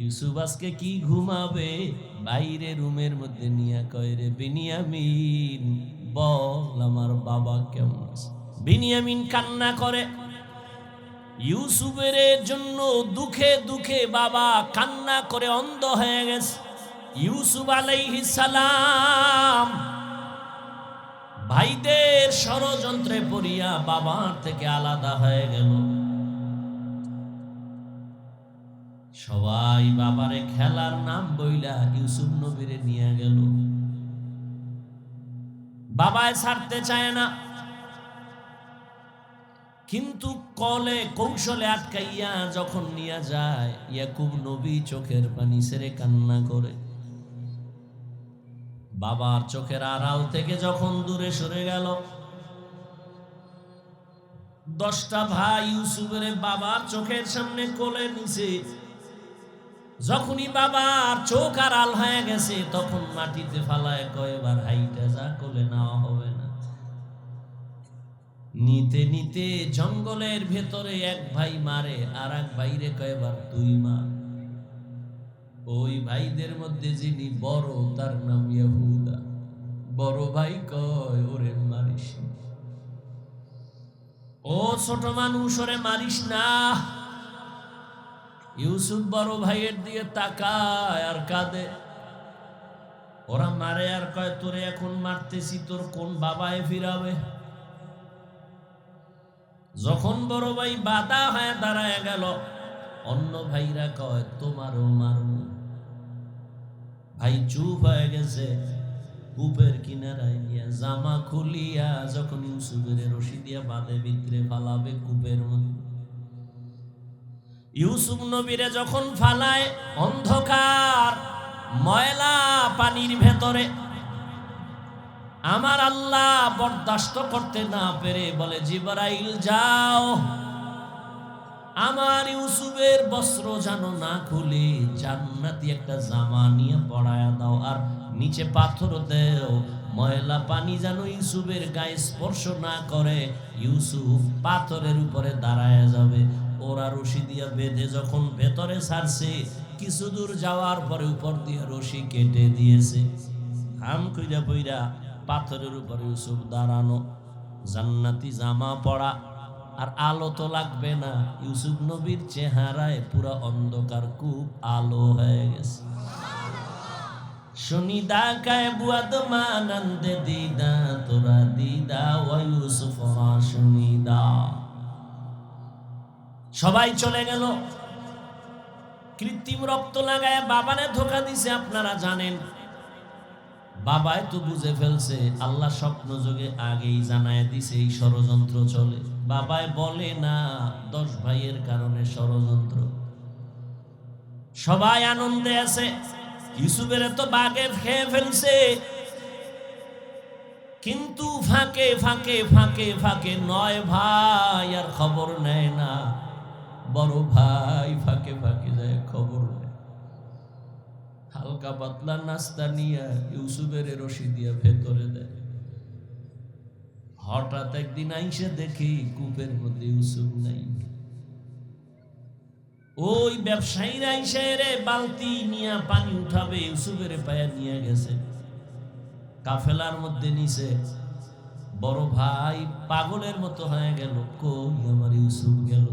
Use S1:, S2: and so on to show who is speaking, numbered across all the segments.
S1: ইউসুফ আজকে কি ঘুমাবে, বাইরে রুমের মধ্যে নিয়ে কয় রে বিনিয়ামিন বল আমার বাবা কেমন আছে। বিনিয়ামিন কান্না করে, ইউসুফের জন্য দুঃখে দুঃখে বাবা কান্না করে অন্ধ হয়ে গেছে। ইউসুফ আলাইহিস সালাম ভাইদের ষড়যন্ত্রে পড়িয়া বাবার থেকে আলাদা হয়ে গেল। সবাই বাবারে খেলার নাম বইলা ইউসুফ নবীরে নিয়ে গেল। বাবায় ছাড়তে চায় না, কিন্তু কলে কৌশলে আটকাইয়া যখন নিয়ে যায়, ইয়াকুব নবী চোখের পানি ছেড়ে কান্না করে। বাবার চোখের আড়াল থেকে যখন দূরে সরে গেল, 10টা ভাই ইউসুফের বাবার চোখের সামনে কোলে নিছে। যখনই বাবার চোখ আড়াল হয়ে গেছে, তখন মাটিতে ফালায় কয়বার হাইটা যা, কোলে নেওয়া হবে না। নিতে নিতে জঙ্গলের ভেতরে এক ভাই মারে, আর এক ভাইরে কয়বার তুই মার। ওই ভাইদের মধ্যে যিনি বড়, তার নাম ইয়াহুদা। বড় ভাই কয় ওরে মারিস, ও ছোট মানুষ ওরে মারিস না। ইউসুফ বড় ভাইয়ের দিকে তাকায় আর কাঁদে। ওরা মারে আর কয় তোরে এখন মারতেছি, তোর কোন বাবায় ফিরাবে। যখন বড় ভাই বাধা হয়ে দাঁড়ায় গেল, অন্য ভাইরা কয় তোমারও মারব। ভাই চুপ হয়ে গেছে। কূপের কিনারায় নিয়ে জামা খুলিয়া যখন ইউসুফের রশি দিয়া বাঁধে ভিতরে ফালাবে কূপের মধ্যে, ইউসুফ নবীরে যখন ফালায় অন্ধকার ময়লা পানির ভেতরে, আমার আল্লাহ বরদাস্ত করতে না পেরে বলে জিবরাইল যাও, আমার ইউসুফের বস্ত্র যেন না খুলে জান্নাতি একটা জামা নিয়ে পরায়া দাও, আর নিচে পাথর দেও, ময়লা পানি যেন ইউসুফের গায়ে স্পর্শ না করে। ইউসুফ পাথরের উপরে দাঁড়ায় যাবে। ওরা রশি দিয়া বেঁধে যখন ভেতরে ছাড়ছে, কিছু দূর যাওয়ার পরে উপর দিয়ে রশি কেটে দিয়েছে। হাম কইরা পইরা পাথরের উপরে ইউসুফ দাঁড়ানো, জান্নাতি জামা পরা, আর আলো তো লাগবে না। ইউসুফ নবীর চেহারায় পুরা অন্ধকার, খুব আলো হয়ে গেছে। শুনিদা কায় বুয়াদ মানন্দে দিদা তোরা দিদা ও ইউসুফ শুনিদা। সবাই চলে গেল। কৃত্রিম রক্ত লাগায় বাবারে ধোকা দিছে, আপনারা জানেন। বাবাই তো বুঝে ফেলছে, আল্লাহ স্বপ্ন যোগে আগেই জানায় দিছে এই ষড়যন্ত্র চলে। বাবাই বলে না 10 ভাইয়ের কারণে ষড়যন্ত্র। সবাই আনন্দে আছে, ইউসুফের তো বাগে খেয়ে ফেলছে, কিন্তু ফাঁকে ফাঁকে ফাঁকে ফাঁকে 9 ভাই আর খবর নেয় না। বড় ভাই ফাঁকে ফাঁকে যায় খবর নেয়। হালকা পাতলা নাস্তা নিয়ে ইউসুফের রশি দিয়ে ভেতরে দেয়। হঠাৎ একদিন আইসে দেখি কূপের মধ্যে ইউসুফ নাই। ওই ব্যবসায়ীরা আইসে রে বালতি নিয়ে পানি উঠাবে, ইউসুফের পায়ে নিয়ে গেছে, কাফেলার মধ্যে নিছে। বড় ভাই পাগলের মতো হয়ে গেল, কই আমার ইউসুফ গেল।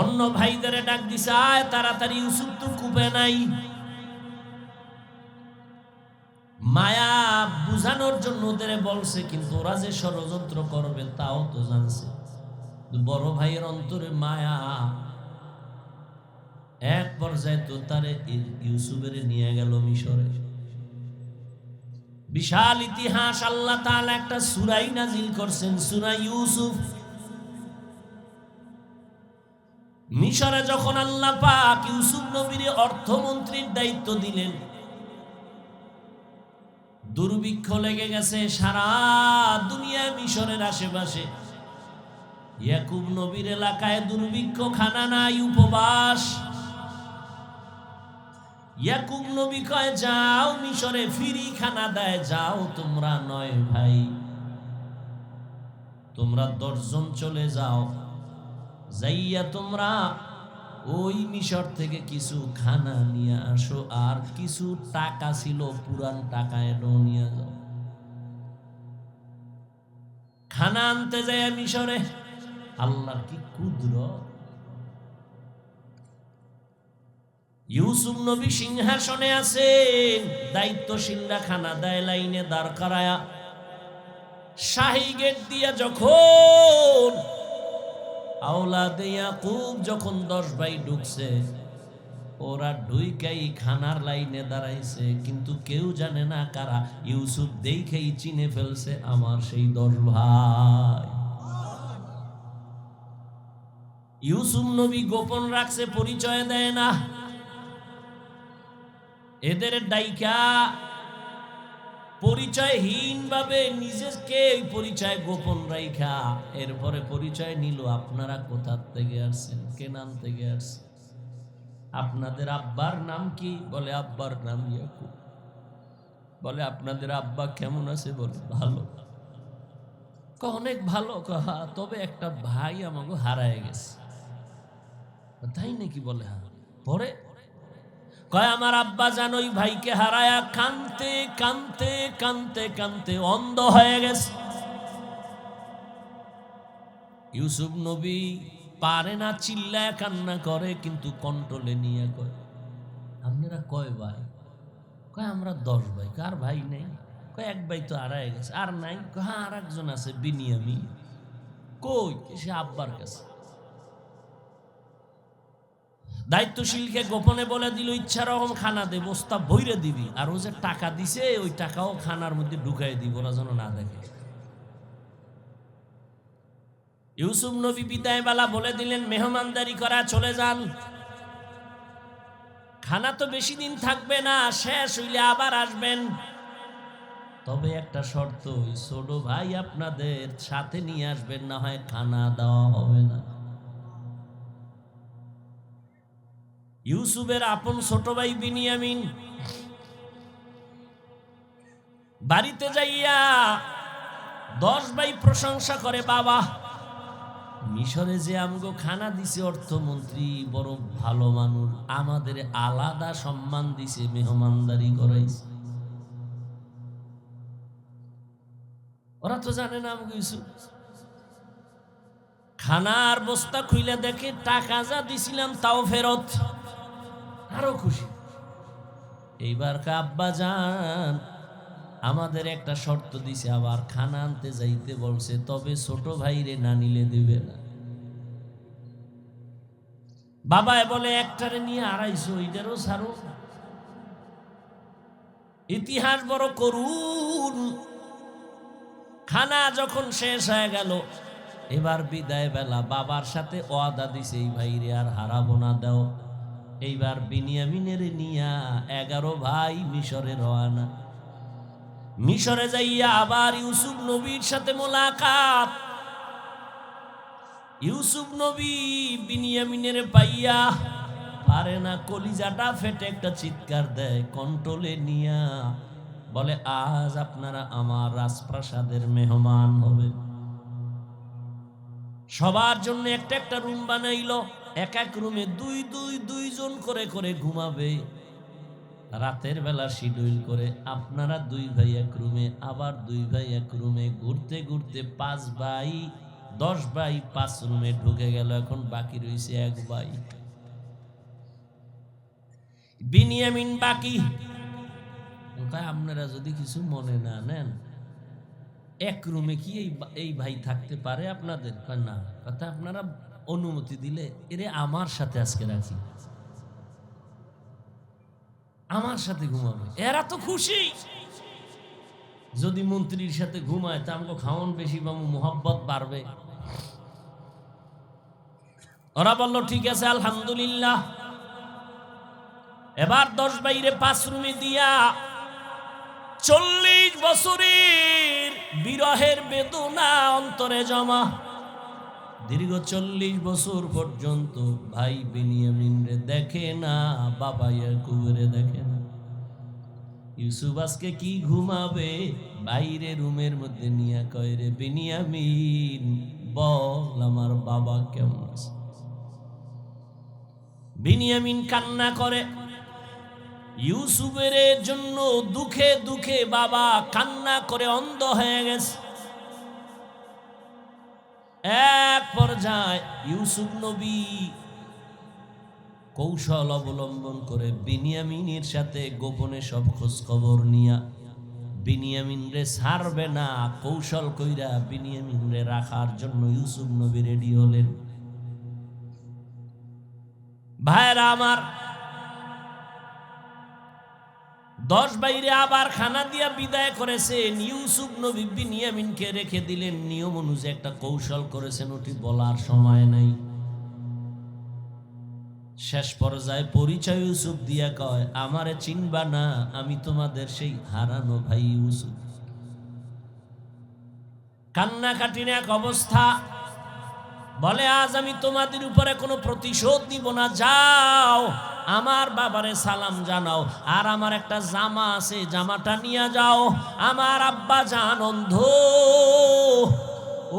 S1: অন্য ভাইদের ডাক দিছে, আয় তাড়াতাড়ি, ইউসুফ তো কূপে নাই। মায়া বুঝানোর জন্য ওদের বলছে, কিন্তু ওরা যে ষড়যন্ত্র করবে তাও তো জানছে। বড় ভাইয়ের অন্তরে মায়া, এক পর্যায়ে তো তারে ইউসুফের নিয়ে গেল মিশরে। বিশাল ইতিহাস। আল্লাহ তাআলা একটা সূরা নাজিল করছেন, সূরা ইউসুফ। মিশরে যখন আল্লাহ পাক ইউসুফ নবীর অর্থমন্ত্রীর দায়িত্ব দিলেন, দুর্ভিক্ষ লেগে গেছে সারা দুনিয়ায়, মিশরের আশেপাশে। ইয়াকুব নবীর এলাকায় দুর্ভিক্ষ, খানা নাই, উপবাস। ইয়াকুব নবী কয় যাও মিশরে, ফ্রি খানা দেয়, যাও তোমরা 9 ভাই, তোমরা 10 জন চলে যাও, যাইয়া তোমরা ওই মিশর থেকে কিছু খানা নিয়ে আসো, আর কিছু টাকা ছিল পুরান টাকা, এটাও নিয়ে যাও। খানা আনতে যায় মিশরে। আল্লাহর কি কুদরত! ইউসুফ নবী সিংহাসনে আছেন, দায়িত্বশীলরা খানা দেয় লাইনে দাঁড় করায়া। শাহী গেট দিয়া যখন আওলাদে ইয়াকুব যখন 10 ভাই ঢুকছে, ওরা ঢুইকাই খানার লাইনে দাঁড়াইছে, কিন্তু কেউ জানে না কারা। ইউসুফ দেখেই চিনে ফেলছে আমার সেই 10 ভাই। ইউসুফ নবী গোপন রাখছে, পরিচয় দেয় না। এদের ডাইকা পরিচয়হীন ভাবে নিজেকে পরিচয় গোপন রাইখা এরপরে পরিচয় নিল। আপনারা কোথা থেকে আসছেন? কেনান থেকে আসছেন। আপনাদের আব্বার নাম কি? বলে আব্বার নাম ইয়াকুব। বলে আপনাদের আব্বা কেমন আছে? বলে ভালো। অনেক ভালো। তবে একটা ভাই আমাকে হারায় গেছে। তাই নাকি? বলে হ্যাঁ। পরে কয় আমার আব্বা জান ওই ভাইকে হারায়া কানতে কানতে কানতে কানতে অন্ধ হয়ে গেছে। ইউসুফ নবী পারে না, চিল্লায় কান্না করে, কিন্তু কন্ট্রোলে নিয়ে কয় আপনারা কয় ভাই? কয় আমরা 10 ভাই। কার ভাই নেই? কয় এক ভাই তো হারায় গেছে। আর নাই? হ্যাঁ আর একজন আছে, বিনিয়ামিন। কই? সে আব্বার কাছে। দায়িত্বশীলকে গোপনে বলে দিল ইচ্ছা রকম খানা দে, বস্তা ভইরে দিবি, আর ও যে টাকা দিছে ওই টাকাও খানার মধ্যে ঢুকাই দিব, ওরা যেন না দেখে। ইউসুফ নবী বিদায় বেলা বলে দিলেন মেহমানদারি করা চলে যান, খানা তো বেশি দিন থাকবে না, শেষ হইলে আবার আসবেন। তবে একটা শর্ত, ওই ছোট ভাই আপনাদের সাথে নিয়ে আসবেন, না হয় খানা দেওয়া হবে না। ইউসুফের আপন ছোট ভাই বিনিয়ামিন বাড়িতে যাইয়া 10 ভাই প্রশংসা করে, বাবা মিশরে যে আমগো খানা দিছে অর্থমন্ত্রী বড় ভালো মানুষ, আমাদের আলাদা সম্মান দিছে, মেহমানদারি করাইছে। ওরা তো জানে না আমগো ইউসুফ। খানার বস্তা খুইলে দেখে টাকা যা দিছিলাম তাও ফেরত, আরো খুশি। এইবার আব্বা জান আমাদের একটা শর্ত দিছে, আবার খানা আনতে যাইতে বলছে, তবে ছোট ভাইরে না নিলে দিবে না। বাবায় বলে একটারে নিয়ে 250, এটারও ছাড়ো। ইতিহাস বড় করুন। খানা যখন শেষ হয়ে গেল, এবার বিদায় বেলা বাবার সাথে ওয়াদা দিছে এই ভাইরে আর হারাবো না, দাও। এইবার বিনিয়ামিনের নিয়া 11 ভাই মিশরে রওনা। মিশরে যাইয়া আবার ইউসুফ নবীর সাথে মোলাকাত। ইউসুফ নবী বিনিয়ামিনের পাইয়া পারে না, কলিজাটা ফেটে একটা চিৎকার দেয়, কন্ট্রোলে নিয়া বলে আজ আপনারা আমার রাজপ্রাসাদের মেহমান হবে। সবার জন্য একটা একটা রুম বানাইলো, এক এক রুমে দুই জন করে করে ঘুমাবে। রাতের বেলা শিডিউল করে আপনারা 2 ভাই এক রুমে, আবার 2 ভাই এক রুমে, ঘুরতে ঘুরতে 5 ভাই 10 ভাই 5 রুমে ঢুকে গেল। এখন বাকি রয়েছে 1 ভাই বিনিয়ামিন বাকি। আপনারা যদি কিছু মনে না নেন, এক রুমে কি এই ভাই থাকতে পারে আপনাদের? না, কথা আপনারা অনুমতি দিলে এরে আমার সাথে আজকে রাখি, আমার সাথে ঘুমাবে। এরা তো খুশি। যদি মন্ত্রীর সাথে ঘুমায় তা আমাকে খাওয়ান বেশি পাবো, মোহাব্বত বাড়বে। ওরা বলল ঠিক আছে আলহামদুলিল্লাহ। এবার 10 ভাইরে 5 রুমে দিয়া 40 বছরের বিরহের বেদনা অন্তরে জমা। দীর্ঘ 40 বছর পর্যন্ত ভাই বিনিয়ামিন রে দেখে না, বাবা ইয়াকুবরে দেখে না। ইউসুফ আজকে কি ঘুমাবে? বাইরে রুমের মধ্যে নিয়ে কয়, রে বিনিয়ামিন বল আমার বাবা কেমন আছে? বিনিয়ামিন কান্না করে, ইউসুফের জন্য দুঃখে দুঃখে বাবা কান্না করে অন্ধ হয়ে গেছে। এক পর্যায়ে ইউসুফ নবী কৌশল অবলম্বন করে বিনিয়ামিনের সাথে গোপনে সব খোঁজ খবর নিয়া বিনিয়ামিন রে ছাড়বে না, কৌশল কইরা বিনিয়ামিন রে রাখার জন্য ইউসুফ নবী রেডি হলেন। ভাইরা আমার, 10 বাইরে আবার খানা দিয়া বিদায় করেছেন। ইউসুফ নবী বিনিয়ামিনকে রেখে দিলেন। নিয়ম অনুযায়ী একটা কৌশল করেছেন, ওটি বলার সময় নাই। শেষ পর্যায়ে পরিচয় ইউসুফ দিয়া কয়, আমারে চিনবা না, আমি তোমাদের সেই হারানো ভাই ইউসুফ। কান্নাকাটির এক অবস্থা, বলে আজ আমি তোমাদের উপরে কোনো প্রতিশোধ নিব না, যাও আমার বাবারে সালাম জানাও, আর আমার একটা জামা আছে জামাটা নিয়ে যাও। আমার আব্বা জান অন্ধ,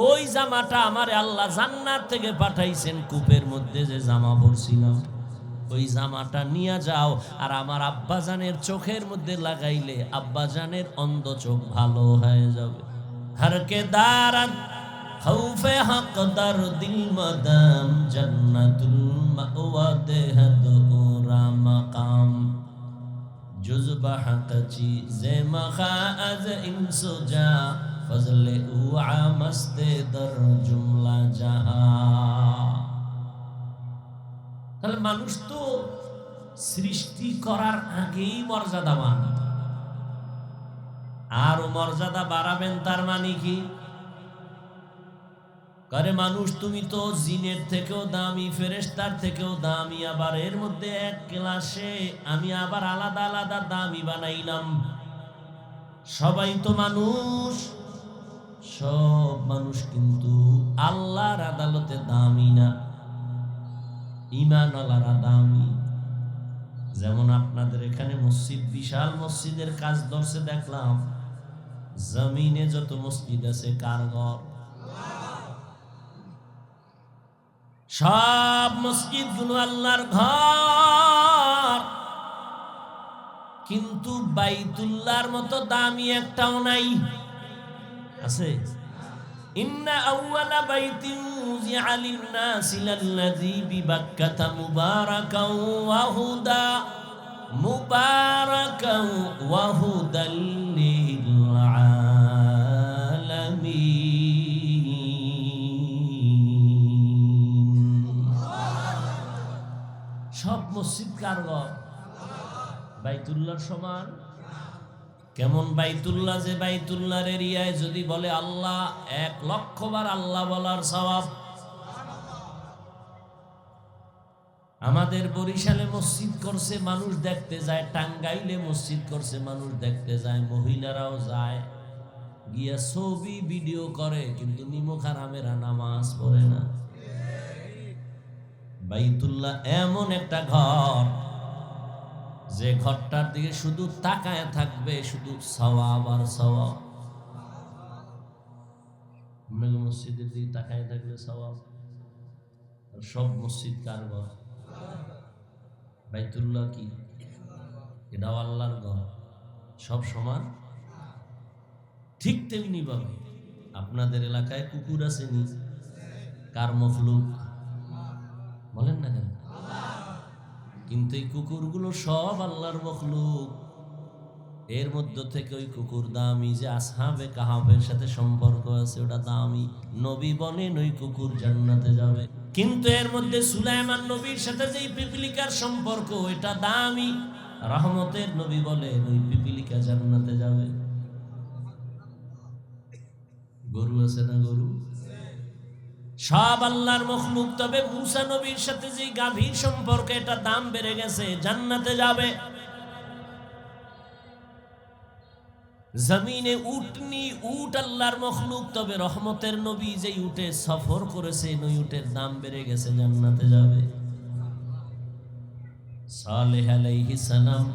S1: ওই জামাটা আমারে আল্লাহ জান্নাত থেকে পাঠাইছেন, কূপের মধ্যে যে জামা পরছিলাম ওই জামাটা নিয়ে যাও, আর আমার আব্বাজানের চোখের মধ্যে লাগাইলে আব্বাজানের অন্ধ চোখ ভালো হয়ে যাবে। হরকে দারাত খৌফে হক দর দিল মদাম জান্নাতুল মাওয়া দেহদোরা মাকাম জুজবা হকচি জে মখা আজ ইনসুজা ফজলে উআ মস্তে দর জুমলা জাহা। তাহলে মানুষ তো সৃষ্টি করার আগেই মর্যাদাবান, আরো মর্যাদা বাড়াবেন তার মানে কি? করে মানুষ তুমি তো জিনের থেকেও দামি, ফেরেশতার থেকেও দামি, আবার এর মধ্যে এক ক্লাসে আমি আবার আলাদা আলাদা দামি বানাইলাম। সবাই তো মানুষ, সব মানুষ কিন্তু আল্লাহর আদালতে দামি না, ঈমান আল্লাহর দামি। যেমন আপনাদের এখানে মসজিদ, বিশাল মসজিদের কাজ ধরছে দেখলাম, জমিনে যত মসজিদ আছে কার ঘর? সব মসজিদ গুলো আল্লাহর ঘর, কিন্তু বাইতুল্লাহর মতো দামি একটাও নাই। আছে? ইন্না আউয়ালা বাইতিন উযিআ লিন-নাসি লাল্লাযী বিবাক্কাতা মুবারাকাও ওয়া হুদা মুবারাকাও ওয়া হুদাল লিল আলামিন। সব মসজিদ কার ঘর? বাইতুল্লাহর সমান? কেমন বাইতুল্লাহ, যে বাইতুল্লাহর এরিয়ায় যদি বলে আল্লাহ 1,00,000 বার আল্লাহ বলার সওয়াব। আমাদের বরিশালে মসজিদ করছে, মানুষ দেখতে যায়। টাঙ্গাইলে মসজিদ করছে, মানুষ দেখতে যায়। মহিলারাও যায়, গিয়া ছবি ভিডিও করে, কিন্তু নিমক হারামেরা নামাজ পড়ে না। বাইতুল্লাহ এমন একটা ঘর, যে ঘরটার দিকে শুধু তাকায় থাকবে, শুধু সওয়াব আর সওয়াব। মসজিদের দিকে তাকায় থাকলে সওয়াব। আর সব মসজিদ কার ঘর? বাইতুল্লাহ কি? এটাও আল্লাহর ঘর। সব সমান? ঠিক তেমনি ভাবে আপনাদের এলাকায় কুকুর আছে নি? কার মখলুক? বলেন না কেন? কিন্তু এই কুকুরগুলো সব আল্লাহর মখলুক। এর মধ্য থেকে ওই কুকুর দামি, যে আসহাবে কাহাফের সাথে সম্পর্ক আছে, ওটা দামি। নবী বলেন ওই কুকুর জান্নাতে যাবে। কিন্তু এর মধ্যে সুলাইমান নবীর সাথে যে পিপিলিকার সম্পর্ক, এটা দামি। রহমতের নবী বলেন ওই পিপিলিকা জান্নাতে যাবে। গরু আছে না? গরু সব আল্লাহর মখলুক। তবে মুসা নবীর সাথে যে গাভীর সম্পর্ক, এটা দাম বেড়ে গেছে, জান্নাতে যাবে। জমিনে উটনি, উট আল্লাহর মখলুক। তবে রহমতের নবী যে উটে সফর করেছে, ওই উটের দাম বেড়ে গেছে, জান্নাতে যাবে। সালেহ আলাইহিস সালাম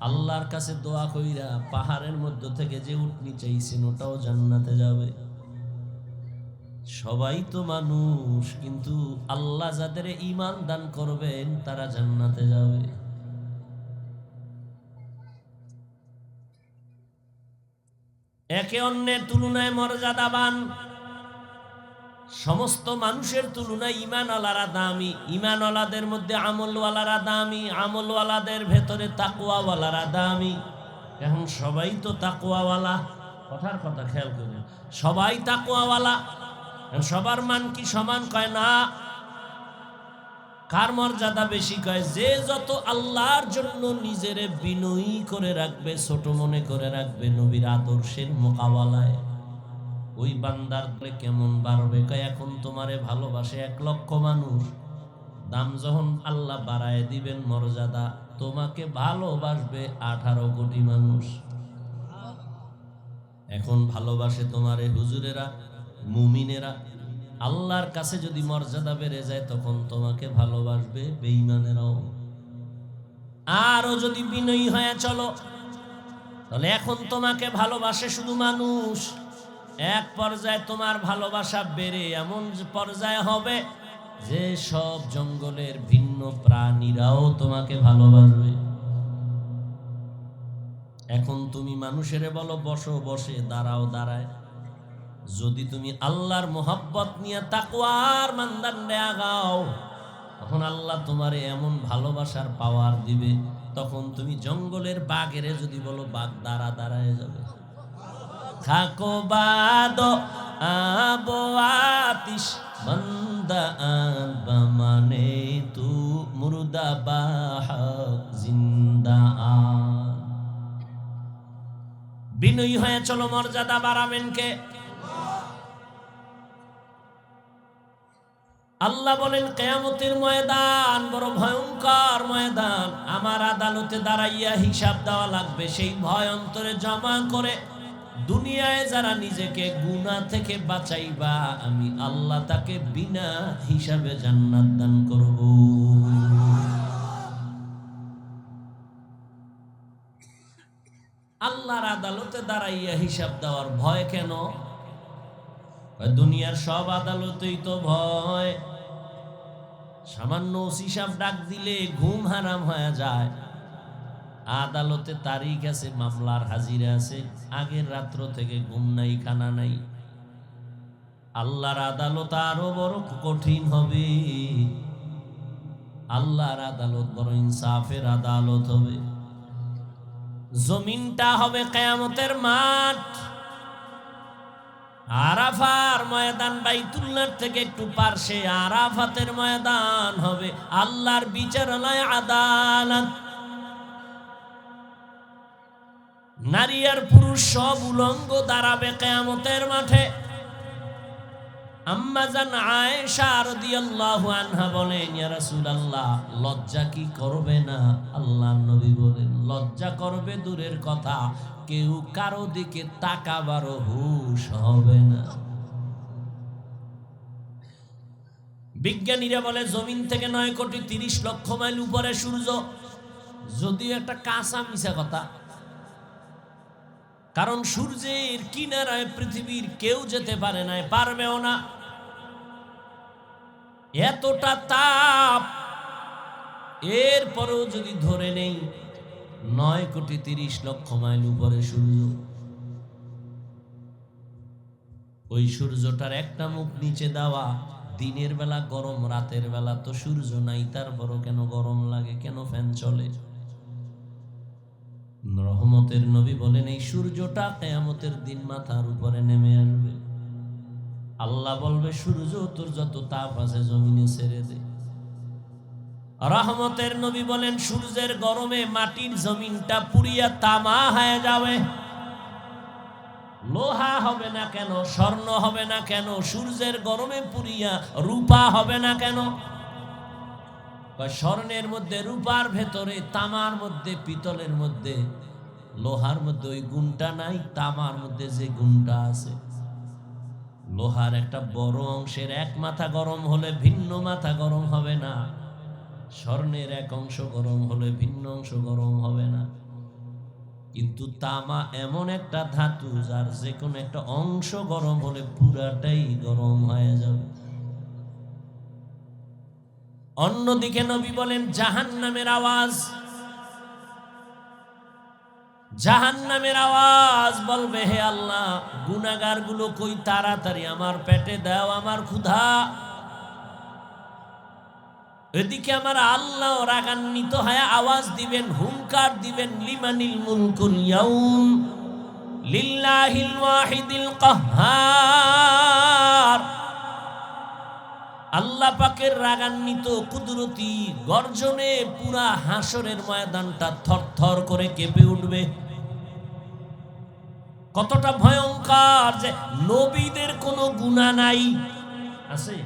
S1: আল্লাহর কাছে দোয়া কইরা পাহাড়ের মধ্য থেকে যে উটনি চাইছেন, ওটাও জান্নাতে যাবে। সবাই তো মানুষ, কিন্তু আল্লাহ যাদের ঈমান দান করবেন তারা জান্নাতে যাবে। একে অন্যের তুলনায় মর্যাদাবান, সমস্ত মানুষের তুলনায় ঈমানওয়ালারা দামি, ঈমানওয়ালাদের মধ্যে আমলওয়ালারা দামি, আমলওয়ালাদের ভেতরে তাকওয়াওয়ালারা দামি। এখন সবাই তো তাকওয়াওয়ালা, কথার কথা খেয়াল করুন, সবাই তাকওয়াওয়ালা, সবার মান কি সমান? কয় না। কার মর্যাদা বেশি? কয় যে যত আল্লাহর জন্য নিজেরে বিনয়ী করে রাখবে, ছোট মনে করে রাখবে নবীর আদর্শের মোকাবেলায়, ওই বান্দার দলে কেমন বাড়বে? কয় এখন তোমারে ভালোবাসে 1 লক্ষ মানুষ, দাম যখন আল্লাহ বাড়ায় দিবেন মর্যাদা, তোমাকে ভালোবাসবে 18 কোটি মানুষ। এখন ভালোবাসে তোমারে হুজুরেরা, মুমিনেরা। আল্লাহর কাছে যদি মর্যাদা বেড়ে যায় তখন তোমাকে ভালোবাসবে বেঈমানেরাও। আরও যদি বিনয়ী হয়ে চলো তাহলে এখন তোমাকে ভালোবাসে শুধু মানুষ, এক পর্যায়ে তোমার ভালোবাসা বেড়ে এমন পর্যায়ে হবে যে সব জঙ্গলের ভিন্ন প্রাণীরাও তোমাকে ভালোবাসবে। এখন তুমি মানুষের বলো বসো, বসে, দাঁড়াও, দাঁড়ায়। যদি তুমি আল্লাহর মোহাব্বত নিয়ে তাকওয়ার মানদণ্ডে আগাও, তখন আল্লাহ তোমারে এমন ভালোবাসার পাওয়ার দিবে, তখন তুমি জঙ্গলের বাঘেরে যদি বলো বাঘ দাঁড়া, দাঁড়ায় যাবে। থাকো বাদ আবো আতিশ মন্দা মানে তু মুর্দা বাহ জিন্দা। বিনয়ী হয়ে চলো, মর্যাদা বাড়াবেন কে? আল্লাহ বলেন কিয়ামতের ময়দান বড় ভয়ঙ্কর ময়দান, আমার আদালতে দাঁড়াইয়া হিসাব দেওয়া লাগবে। সেই ভয় অন্তরে জমা করে দুনিয়ায় যারা নিজেকে গুনাহ থেকে বাঁচাইবা, আমি আল্লাহ তাকে বিনা হিসাবে জান্নাত দান করব। আল্লাহর আদালতে দাঁড়াইয়া হিসাব দেওয়ার ভয় কেন? দুনিয়ার সব আদালতেই তো ভয়। সামান্য ওসি সাহেব ডাক দিলে ঘুম হারাম হয়ে যায়। আদালতে তারিখ আছে, মামলার হাজিরা আছে, আগের রাত্র থেকে ঘুম নাই, খানা নাই। আল্লাহর আদালত আরো বড় কঠিন হবে। আল্লাহর আদালত বড় ইনসাফের আদালত হবে। জমিনটা হবে কিয়ামতের মাঠ। আরাফার ময়দান বাইতুল্লাহর থেকে একটু পার্শ্বে আরাফাতের ময়দান হবে, আল্লাহর বিচারালয়, আদালত। নারী আর পুরুষ সব উলঙ্গ দাঁড়াবে কিয়ামতের মাঠে। আম্মা জান আয়েশা রাদিয়াল্লাহু আনহা বলেন, ইয়া রাসূলুল্লাহ, লজ্জা কি করবে না? আল্লাহর নবী বলেন, লজ্জা করবে দূরের কথা, কেউ কারো দিকে তাকাবারও হুঁশ হবে না। বিজ্ঞানীরা বলে জমিন থেকে 9,30,00,000 মাইল উপরে সূর্য। যদিও একটা কাঁচা মিছা কথা, কারণ সূর্যের কিনারায় পৃথিবীর কেউ যেতে পারে না, পারবেও না। এতটা তাপ, এরপরেও যদি ধরে নেই 9,30,00,000 মাইল উপরে সূর্য, ওই সূর্যটার একটা মুখ নিচে দেওয়া, দিনের বেলা গরম, রাতের বেলা তো সূর্য নাই, তারপরও কেন গরম লাগে? কেন ফ্যান চলে? রহমতের নবী বলেন, এই সূর্যটা কিয়ামতের দিন মাথার উপরে নেমে আসবে। আল্লাহ বলবে, সূর্য তোর যত তাপ আছে জমিনে ছেড়ে দে। রহমতের নবী বলেন, সূর্যের গরমে মাটির জমিনটা পুড়িয়া তামা হয়ে যাবে। লোহা হবে না কেন? স্বর্ণ হবে না কেন? সূর্যের গরমে পুড়িয়া রূপা হবে না কেন? স্বর্ণের মধ্যে, রূপার ভেতরে, তামার মধ্যে, পিতলের মধ্যে, লোহার মধ্যে ওই গুণটা নাই, তামার মধ্যে যে গুণটা আছে। লোহার একটা বড় অংশের এক মাথা গরম হলে ভিন্ন মাথা গরম হবে না, স্বর্ণের এক অংশ গরম হলে ভিন্ন অংশ গরম হবে না। কিন্তু তামা এমন একটা ধাতু যার যে কোনো একটা অংশ গরম হলে পুরাটাই গরম হয়ে যাবে। অন্যদিকে নবী বলেন জাহান্নামের আওয়াজ, জাহান্নামের আওয়াজ বলবে, হে আল্লাহ, গুনাহগার গুলো কই, তাড়াতাড়ি আমার পেটে দাও, আমার ক্ষুধা। এদিকে আমার আল্লাহ রাগান্বিত হয়ে আওয়াজ দিবেন, হুঙ্কার দিবেন, লিমানিল মুলকুল ইয়াউম লিল্লাহিল ওয়াহিদিল কাহ্হার। আল্লাহ পাকের রাগান্বিত কুদরতি গর্জনে পুরা হাসরের ময়দানটা থরথর করে কেঁপে উঠবে। কতটা ভয়ঙ্কর যে নবীদের কোনো গুনাহ নাই, আছে?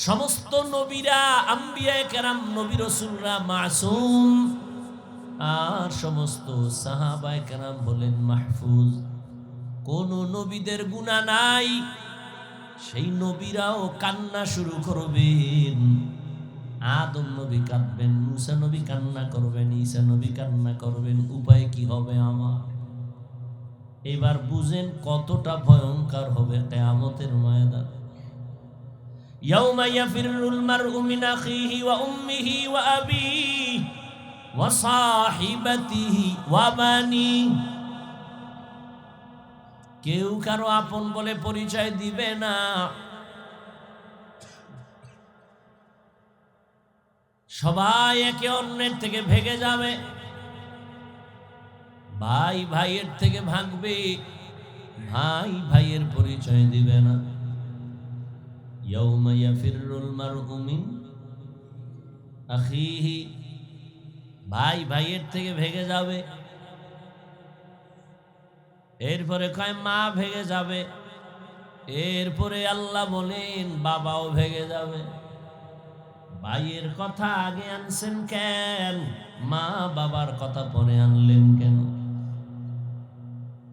S1: সমস্ত নবীরা, আম্বিয়ায়ে কেরাম, নবী রাসূলরা মাসুম, আর সমস্ত সাহাবায়ে কেরাম হলেন মাহফুজ। কোন নবীদের গুনাহ নাই। সেই নবীরাও কান্না শুরু করবেন। আদম নবী কাঁদবেন, মুসা নবী কান্না করবেন, ঈসা নবী কান্না করবেন। উপায় কি হবে আমার? এবার বুঝেন কতটা ভয়ঙ্কর হবে কিয়ামতের ময়দান। ইয়াউমা ইয়াফিরুল মারউ মিন আখিহি ওয়া উম্মিহি ওয়া আবিহি ওয়া সাহিবাতিহি ওয়া বানিহি। কেউ কারো আপন বলে পরিচয় দিবে না। সবাই একে অন্যের থেকে ভেগে যাবে, ভাই ভাইয়ের থেকে ভাগবে, ভাই ভাইয়ের পরিচয় দিবে না। ইয়াউমা ইয়াফিরুল মারউ মিন আখিহি, ভাই ভাইয়ের থেকে ভেগে যাবে। এরপরে কয় মা ভেগে যাবে। এরপরে আল্লাহ বলেন বাবাও ভেগে যাবে। ভাইয়ের কথা আগে আনছেন কেন? মা বাবার কথা পরে আনলেন কেন?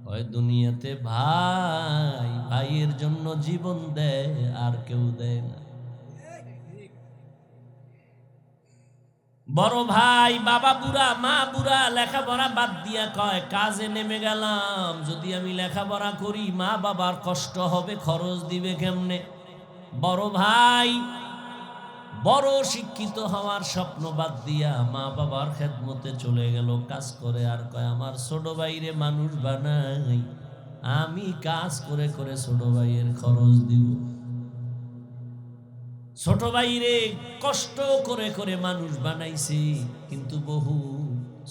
S1: ওই দুনিয়াতে ভাই ভাইয়ের জন্য জীবন দেয়, আর কেউ দেয় না। বড় ভাই, বাবা বুড়া, মা বুড়া, লেখাপড়া বাদ দিয়া কয় কাজে নেমে গেলাম। যদি আমি লেখাপড়া করি মা বাবার কষ্ট হবে, খরচ দিবে কেমনে? বড় ভাই বড় শিক্ষিত হওয়ার স্বপ্ন বাদ দিয়া মা বাবার খেদমতে চলে গেল, কাজ করে, আর কয় আমার ছোট ভাইরে মানুষ বানাই, আমি কাজ করে করে ছোট ভাইয়ের খরচ দিব। ছোট ভাইরে কষ্ট করে করে মানুষ বানাইছে, কিন্তু বহু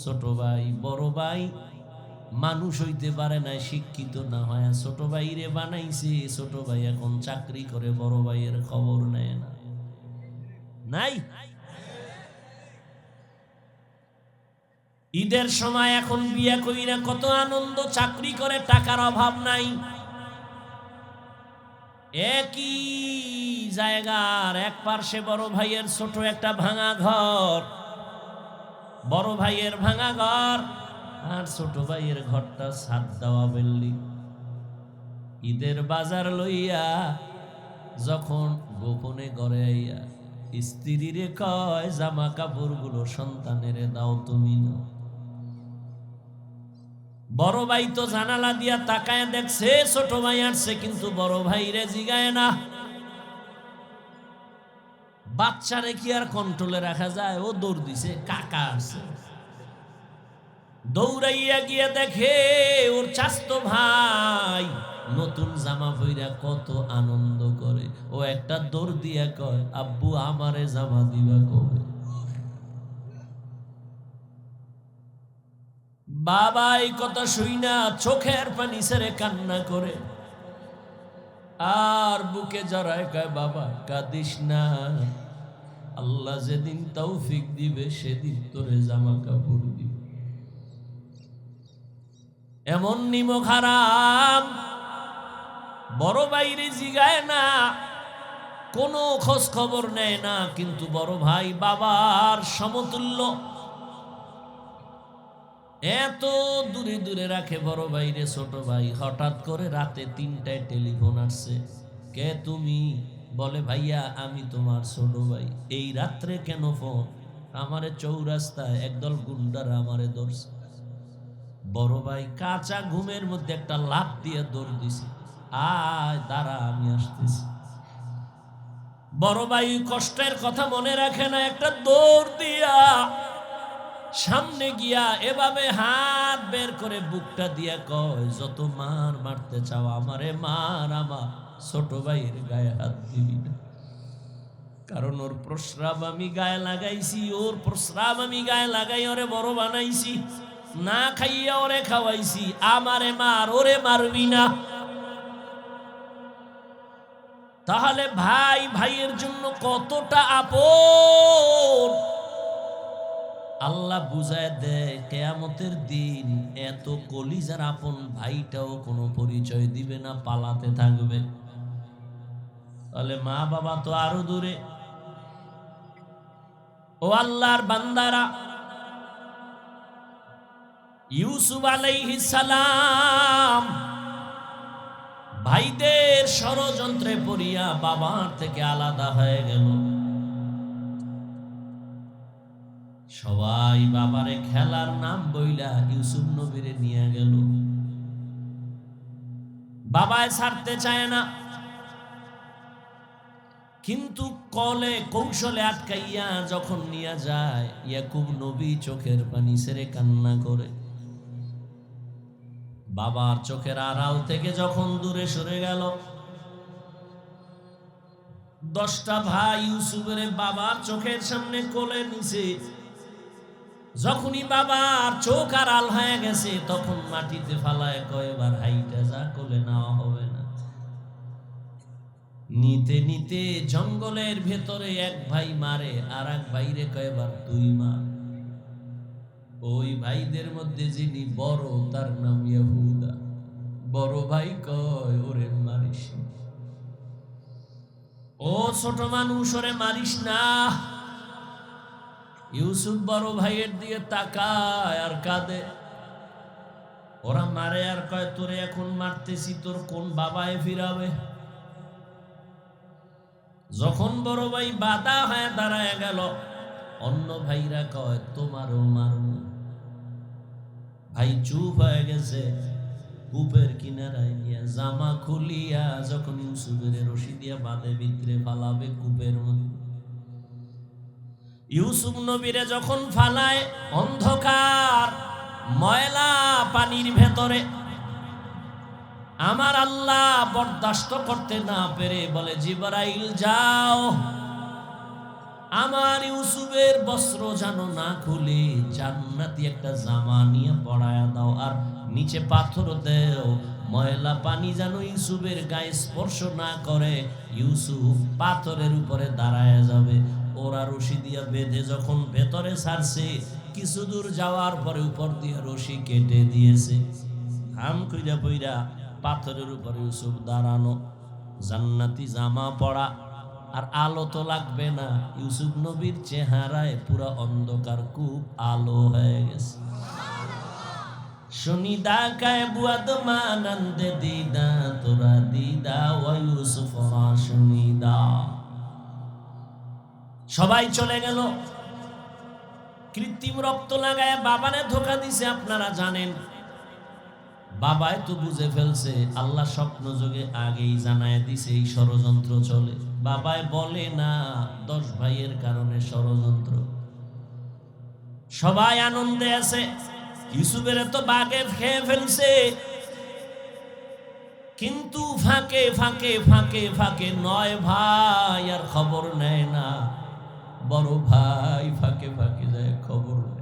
S1: ছোট ভাই, বড় ভাই মানুষ হইতে পারে না, শিক্ষিত না হয় ছোট ভাইরে বানাইছে। ছোট ভাই এখন চাকরি করে, বড় ভাইয়ের খবর নেয় না। নাই? ঈদের সময় এখন বিয়া কইরা কত আনন্দ, চাকরি করে, টাকার অভাব নাই। একই জায়গার এক পার্শ্বে বড় ভাইয়ের ছোট একটা ভাঙা ঘর, বড় ভাইয়ের ভাঙা ঘর, আর ছোট ভাইয়ের ঘরটা ছাদ দেওয়া বিল্ডিং। ঈদের বাজার লইয়া যখন গোপনে ঘরে আইয়া স্ত্রীরে কয় জামা কাপড়গুলো সন্তানেরে দাও, তুমি না। বড় ভাই তো জানালা দিয়া তাকায় দেখছে ছোট ভাই আসছে, কিন্তু বড় ভাই রে জিগায় না। বাচ্চারে কি আর কন্ট্রোলে রাখা যায়? ও দৌড় দিছে, কাকা আসছে। দৌড়াইয়া গিয়ে দেখে ওর চাচতো ভাই নতুন জামা পইরা কত আনন্দ করে। ও একটা দৌড় দিয়া কয়, আব্বু আমারে জামা দিবা কবে? বাবা এই কথা শুই না চোখের পানি ছেড়ে কান্না করে, আর বুকে জড়ায় কয়, বাবা কাঁদিস না, আল্লাহ যেদিন তৌফিক দিবে সেদিন তোরে জামা কাপড় দিবে। এমন নিমক হারাম বড় বাইরে জিগায় না, কোনো খোঁজ খবর নেয় না, কিন্তু বড় ভাই বাবার সমতুল্য, এত দূরে দূরে রাখে বড় ভাইরে। ছোট ভাই হঠাৎ করে রাতে 3টায় টেলিফোন আসছে, কে তুমি? বলে ভাইয়া আমি তোমার ছোট ভাই। এই রাত্রে কেন ফোন? আমারে চৌরাস্তায় একদল গুন্ডারা আমারে ধরছে। বড় ভাই কাঁচা ঘুমের মধ্যে একটা লাফ দিয়ে দৌড় দিছে, আয় দাঁড়া আমি আসতেছি। বড় ভাই কষ্টের কথা মনে রাখে না, একটা দৌড় দিয়া সামনে গিয়া এভাবে হাত বের করে বুকটা দিয়া কয়, যত মার মারতে চাও আমারে মার, আমার ছোট ভাইয়ের গায়ে হাত দিবি না। কারণ ওর প্রস্রাব আমি গায়ে লাগাইছি, ওর প্রস্রাব আমি গায়ে লাগাই ওরে বড় বানাইছি, না খাইয়া ওরে খাওয়াইছি, আমারে মার, ওরে মারবি না। তাহলে ভাই ভাইয়ের জন্য কতটা আপন আল্লাহ বুঝায় দেয়। কিয়ামতের দিন এত কলিজার আপন ভাইটাও কোনো পরিচয় দিবে না, পালাতে থাকবে। তাহলে মা বাবা তো আরো দূরে। ও আল্লাহর বান্দারা, ইউসুফ আলাইহিস সালাম ভাইদের ষড়যন্ত্রে পড়িয়া বাবার থেকে আলাদা হয়ে গেল। সবাই বাবারে খেলার নাম বইলা ইউসুফ নবীরে নিয়ে গেল। বাবায় ছাড়তে চায় না, কিন্তু কলে কৌশলে আটকাইয়া যখন নিয়ে যায়, ইয়াকুব নবী চোখের পানি ছেড়ে কান্না করে। বাবার চোখের আড়াল থেকে যখন দূরে সরে গেল, 10টা ভাই ইউসুফের বাবার চোখের সামনে কোলে নিছে। যখনই বাবার চোখ আড়াল হয়ে গেছে, তখন মাটিতে ফালায় কয়, এবার হাইটা যা, কোলে নেওয়া হবে না। নিতে নিতে জঙ্গলের ভেতরে এক ভাই মারে, আর এক ভাইরে কয়, এবার তুই মার। ওই ভাইদের মধ্যে যিনি বড়, তার নাম ইহুদা। বড় ভাই কয়, ওরে মারিস না, ও ছোট মানুষ, ওরে মারিস না। ইউসুফ বড় ভাইয়ের দিকে তাকায় আর কাঁদে। ওরা মারে আর কয়, তোরে এখন মারতেছি, তোর কোন বাবায় ফিরাবে? যখন বড় ভাই বাধা হয়ে দাঁড়ায় গেল, অন্য ভাইরা কয়, তোমারও মারব। ভাই চুপ হয়ে গেছে। কূপের কিনারায় নিয়ে জামা খুলিয়া যখন ইউসুফের রশি দিয়া বাঁধে ভিতরে ফালাবে কূপের মধ্যে, ইউসুফ নবীরে যখন ফালায় অন্ধকার ময়লা পানির ভেতরে, আমার আল্লাহ বরদাস্ত করতে না পেরে বলে, জিবরাইল যাও, আমার ইউসুফের বস্ত্র যেন না খুলে জান্নাতি একটা জামা নিয়ে পরায়া দাও, আর নিচে পাথর দেও, ময়লা পানি যেন ইউসুফের গায়ে স্পর্শ না করে। ইউসুফ পাথরের উপরে দাঁড়ায় যাবে। ওরা রশি দিয়া বেঁধে যখন ভেতরে ছাড়ছে, কিছু দূর যাওয়ার পরে উপর দিয়ে রশি কেটে দিয়েছে। হাম কইরা পইরা পাথরের উপরে ইউসুফ দাঁড়ানো, জান্নাতি জামা পরা, আর আলো তো লাগবে না। ইউসুফ নবীর চেহারায় পুরা অন্ধকার, খুব আলো হয়ে গেছে। শুনিদা কায় বুয়াদ মানন্দে দিদা, তোরা দিদা ও ইউসুফ শুনিদা। সবাই চলে গেল। কৃত্রিম রক্ত লাগায় বাবারে ধোকা দিছে, আপনারা জানেন। বাবায় তো বুঝে ফেলছে, আল্লাহ স্বপ্ন যোগে আগেই জানায় দিছে এই ষড়যন্ত্র চলে। বাবায় বলে না 10 ভাইয়ের কারণে ষড়যন্ত্র। সবাই আনন্দে আছে, ইউসুফের তো বাগে খেয়ে ফেলছে, কিন্তু ফাঁকে ফাঁকে ফাঁকে ফাঁকে 9 ভাই আর খবর নেয় না। বড় ভাই ফাঁকে ফাঁকে যায়, খবর নেয়।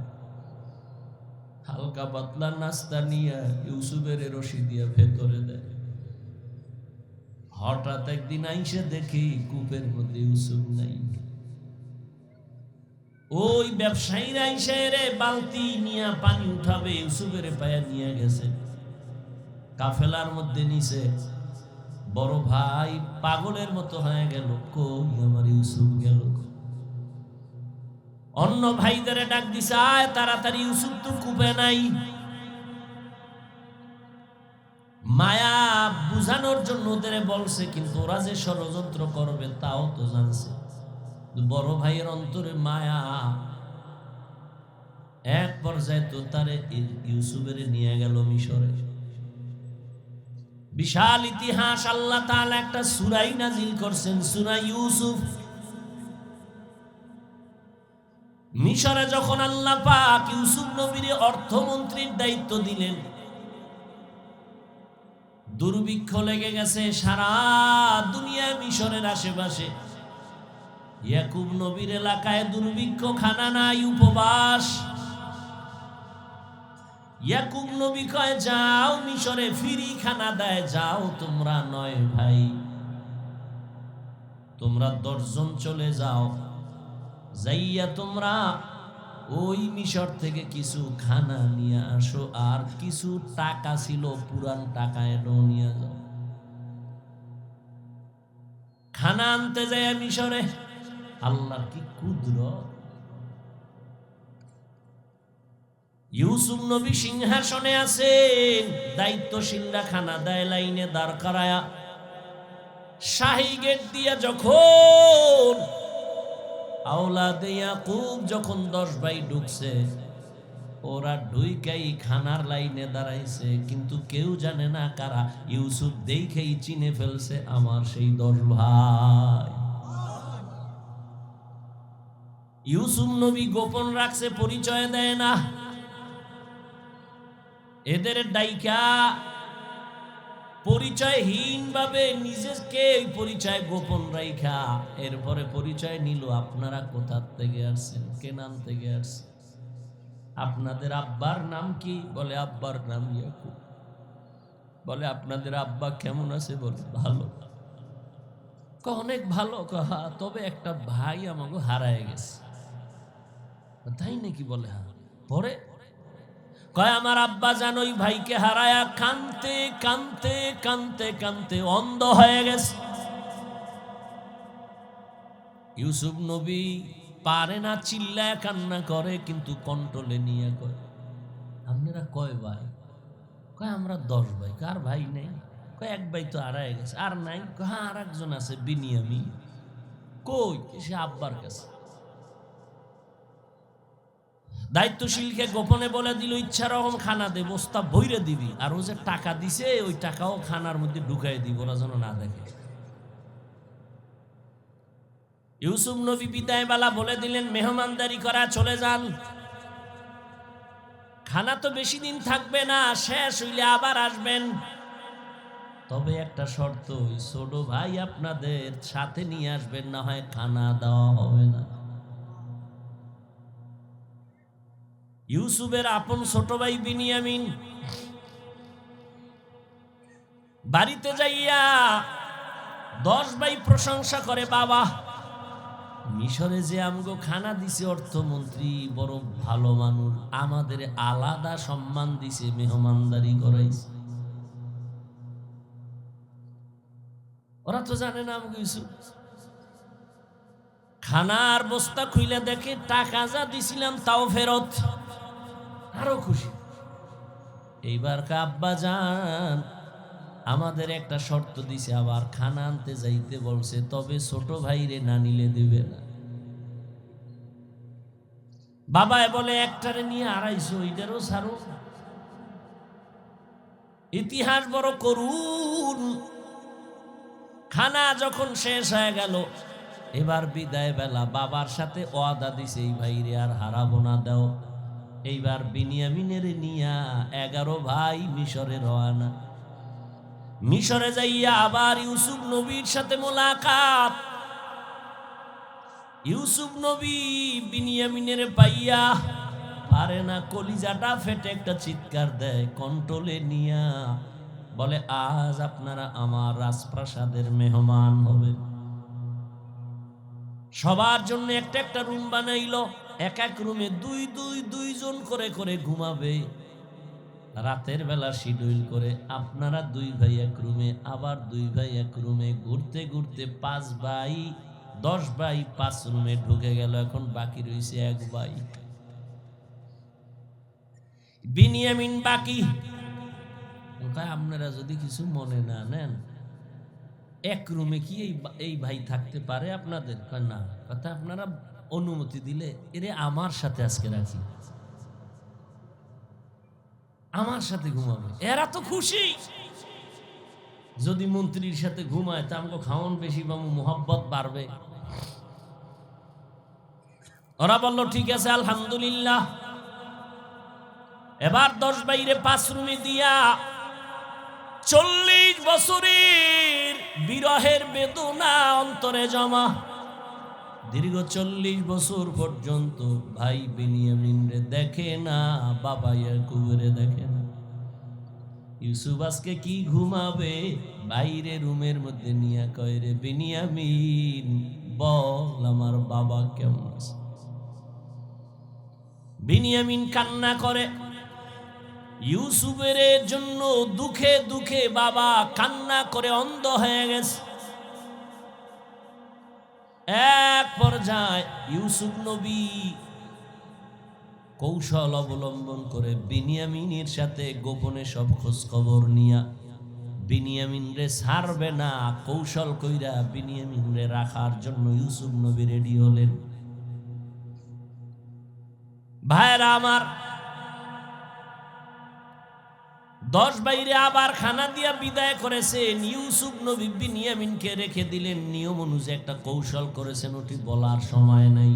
S1: হালকা পাতলা নাস্তা নিয়ে ইউসুফের রশি দিয়া ভেতরে দেয়। হঠাৎ একদিন আইসে দেখি কূপের মধ্যে ইউসুফ নাই। ওই ব্যবসায়ীরা আইসে রে বালতি নিয়ে পানি উঠাবে, ইউসুফের পায়া নিয়ে গেছে, কাফেলার মধ্যে নিছে। বড় ভাই পাগলের মতো হয়ে গেল, কই আমার ইউসুফ গেল? অন্য ভাইদের ডাক দিছে, আয় তাড়াতাড়ি, ইউসুফ তো কূপে নাই। মায়া বুঝানোর জন্য ওদের বলছে, কিন্তু ওরা যে ষড়যন্ত্র করবে তাও তো জানছে। বড় ভাইয়ের অন্তরে মায়া, এক পর্যায়ে তো তারে ইউসুফের নিয়ে গেল মিশরে। বিশাল ইতিহাস। আল্লাহ তাআলা একটা সূরাই নাজিল করছেন, সূরা ইউসুফ। মিশরে যখন আল্লাহ পাক ইউসুফ নবীর অর্থমন্ত্রীর দায়িত্ব দিলেন, দুর্ভিক্ষ লেগে গেছে সারা দুনিয়া মিশরের আশেপাশে। ইয়াকুব নবীর এলাকায় দুর্ভিক্ষ, খানা নাই, উপবাস। ইয়াকুব নবী কয়, যাও মিশরে ফ্রি খানা দেয়, যাও তোমরা 9 ভাই, তোমরা 10 জন চলে যাও, যাইয়া তোমরা ওই মিশর থেকে কিছু খানা নিয়ে আসো, আর কিছু টাকা ছিল পুরান টাকা, এটাও নিয়ে যাও। খানা আনতে যায় মিশরে। আল্লাহর কি কুদরত! ইউসুফ নবী সিংহাসনে আছেন, দায়িত্বশীলরা খানা দেয় লাইনে দাঁড় করায়া। শাহী গেট দিয়া যখন আওলাদে ইয়াকুব যখন 10 ভাই ঢুকছে, ওরা ঢুইকাই খানার লাইনে দাঁড়াইছে, কিন্তু কেউ জানে না কারা। ইউসুফ দেখেই চিনে ফেলছে আমার সেই 10 ভাই। ইউসুফ নবী গোপন রাখছে, পরিচয় দেয় না। এদের ডাইকা পরিচয়হীন ভাবে নিজেকে পরিচয় গোপন রাইখা এরপরে পরিচয় নিল, আপনারা কোথা থেকে আসছেন, কেনান থেকে আসছেন, আপনাদের আব্বার নাম কি? বলে আব্বার নাম ইয়াকুব। বলে আপনাদের আব্বা কেমন আছে? বলে ভালো। অনেক ভালো। তবে একটা ভাই আমাকে হারায় গেছে। তাই নাকি? বলে হ্যাঁ। পরে কয়, আমার আব্বা জান ওই ভাইকে হারায়া কানতে কানতে কানতে কানতে অন্ধ হয়ে গেছে। ইউসুফ নবী পারে না, চিল্লায় কান্না করে, কিন্তু কন্ট্রোলে নিয়ে কয়, আপনারা কয় ভাই? কয় আমরা 10 ভাই। কার ভাই নেই? কয় এক ভাই তো হারায় গেছে। আর নাই? হ্যাঁ আর একজন আছে, বিনিয়ামিন। কই? সে আব্বার কাছে। দায়িত্বশীলকে গোপনে বলে দিল, ইচ্ছা রকম খানা দে, বস্তা বইরে দিবি, আর ও যে টাকা দিছে ওই টাকাও খানার মধ্যে ঢুকাই দিব, ওরা যেন না দেখে। ইউসুফ নবী বিদায় বেলা বলে দিলেন, মেহমানদারি করা, চলে যান। খানা তো বেশি দিন থাকবে না, শেষ হইলে আবার আসবেন। তবে একটা শর্ত, ওই ছোট ভাই আপনাদের সাথে নিয়ে আসবেন, না হয় খানা দেওয়া হবে না। ইউসুফের আপন ছোট ভাই বিনিয়ামিন বাড়িতে যাইয়া 10 ভাই প্রশংসা করে, বাবা মিশরে যে আমগো খানা দিছে অর্থমন্ত্রী বড় ভালো মানুষ, আমাদের আলাদা সম্মান দিছে, মেহমানদারি করাইছে। ওরা তো জানে না আমগো ইউসুফ। খানার বস্তা খুইলে দেখে টাকা যা দিছিলাম তাও ফেরত, আরো খুশি। এইবার আব্বা জান আমাদের একটা শর্ত দিছে, আবার খানা আনতে যাইতে বলছে, তবে ছোট ভাইরে না নিলে দিবে না। বাবায় বলে, একটারে নিয়ে 250, এটারও ছাড়ো। ইতিহাস বড় করুন। খানা যখন শেষ হয়ে গেল, এবার বিদায় বেলা বাবার সাথে ওয়াদা দিছে, এই ভাইরে আর হারাবো না, দাও। এইবার বিনিয়ামিনের নিয়া 11 ভাই মিশরে রওনা। মিশরে যাইয়া আবার ইউসুফ নবীর সাথে মোলাকাত। ইউসুফ নবী বিনিয়ামিনের পাইয়া পারে না, কলিজাটা ফেটে একটা চিৎকার দেয়, কন্ট্রোলে নিয়া বলে, আজ আপনারা আমার রাজপ্রাসাদের মেহমান হবে। সবার জন্য একটা একটা রুম বানাইলো, এক এক রুমে 2 জন করে করে ঘুমাবে। রাতের বেলা শিডিউল করে, আপনারা 2 ভাই এক রুমে, আবার 2 ভাই এক রুমে, ঘুরতে ঘুরতে 5 ভাই 10 ভাই 5 রুমে ঢুকে গেল। এখন বাকি রয়েছে 1 ভাই বিনিয়ামিন বাকি। আপনারা যদি কিছু মনে না নেন, 1 রুমে কি এই ভাই থাকতে পারে আপনাদের? না, কথা আপনারা অনুমতি দিলে এরে আমার সাথে আজকে রাখি। আমার সাথে ঘুমাবে। এরা তো খুশি। যদি মন্ত্রীর সাথে ঘুমায় তা আমাকে খাওয়ান বেশি পাবো, মোহাব্বত বাড়বে। ওরা বলল ঠিক আছে আলহামদুলিল্লাহ। এবার 10 বাইরে 5 রুমে দিয়া 40 বছরের বিরহের বেদনা অন্তরে জমা। দীর্ঘ 40 বছর পর্যন্ত ভাই বিনিয়ামিন রে দেখে না, বাবা ইয়াকুবরে দেখে না। ইউসুফ আজকে কি ঘুমাবে, বাইরে রুমের মধ্যে নিয়ে কয় রে বিনিয়ামিন বল আমার বাবা কেমন আছে। বিনিয়ামিন কান্না করে। ইউসুফের জন্য দুঃখে দুঃখে বাবা কান্না করে অন্ধ হয়ে গেছে। এক পর্যায়ে ইউসুফ নবী কৌশল অবলম্বন করে বিনিয়ামিনের সাথে গোপনে সব খোঁজ খবর নিয়া বিনিয়ামিন রে ছাড়বে না, কৌশল কইরা বিনিয়ামিন রে রাখার জন্য ইউসুফ নবী রেডি হলেন। ভাইরা আমার, 10 বাইরে আবার খানা দিয়া বিদায় করেছেন। ইউসুফ নবী বিনিয়ামিনকে রেখে দিলেন। নিয়ম অনুযায়ী একটা কৌশল করেছেন, ওটি বলার সময় নাই।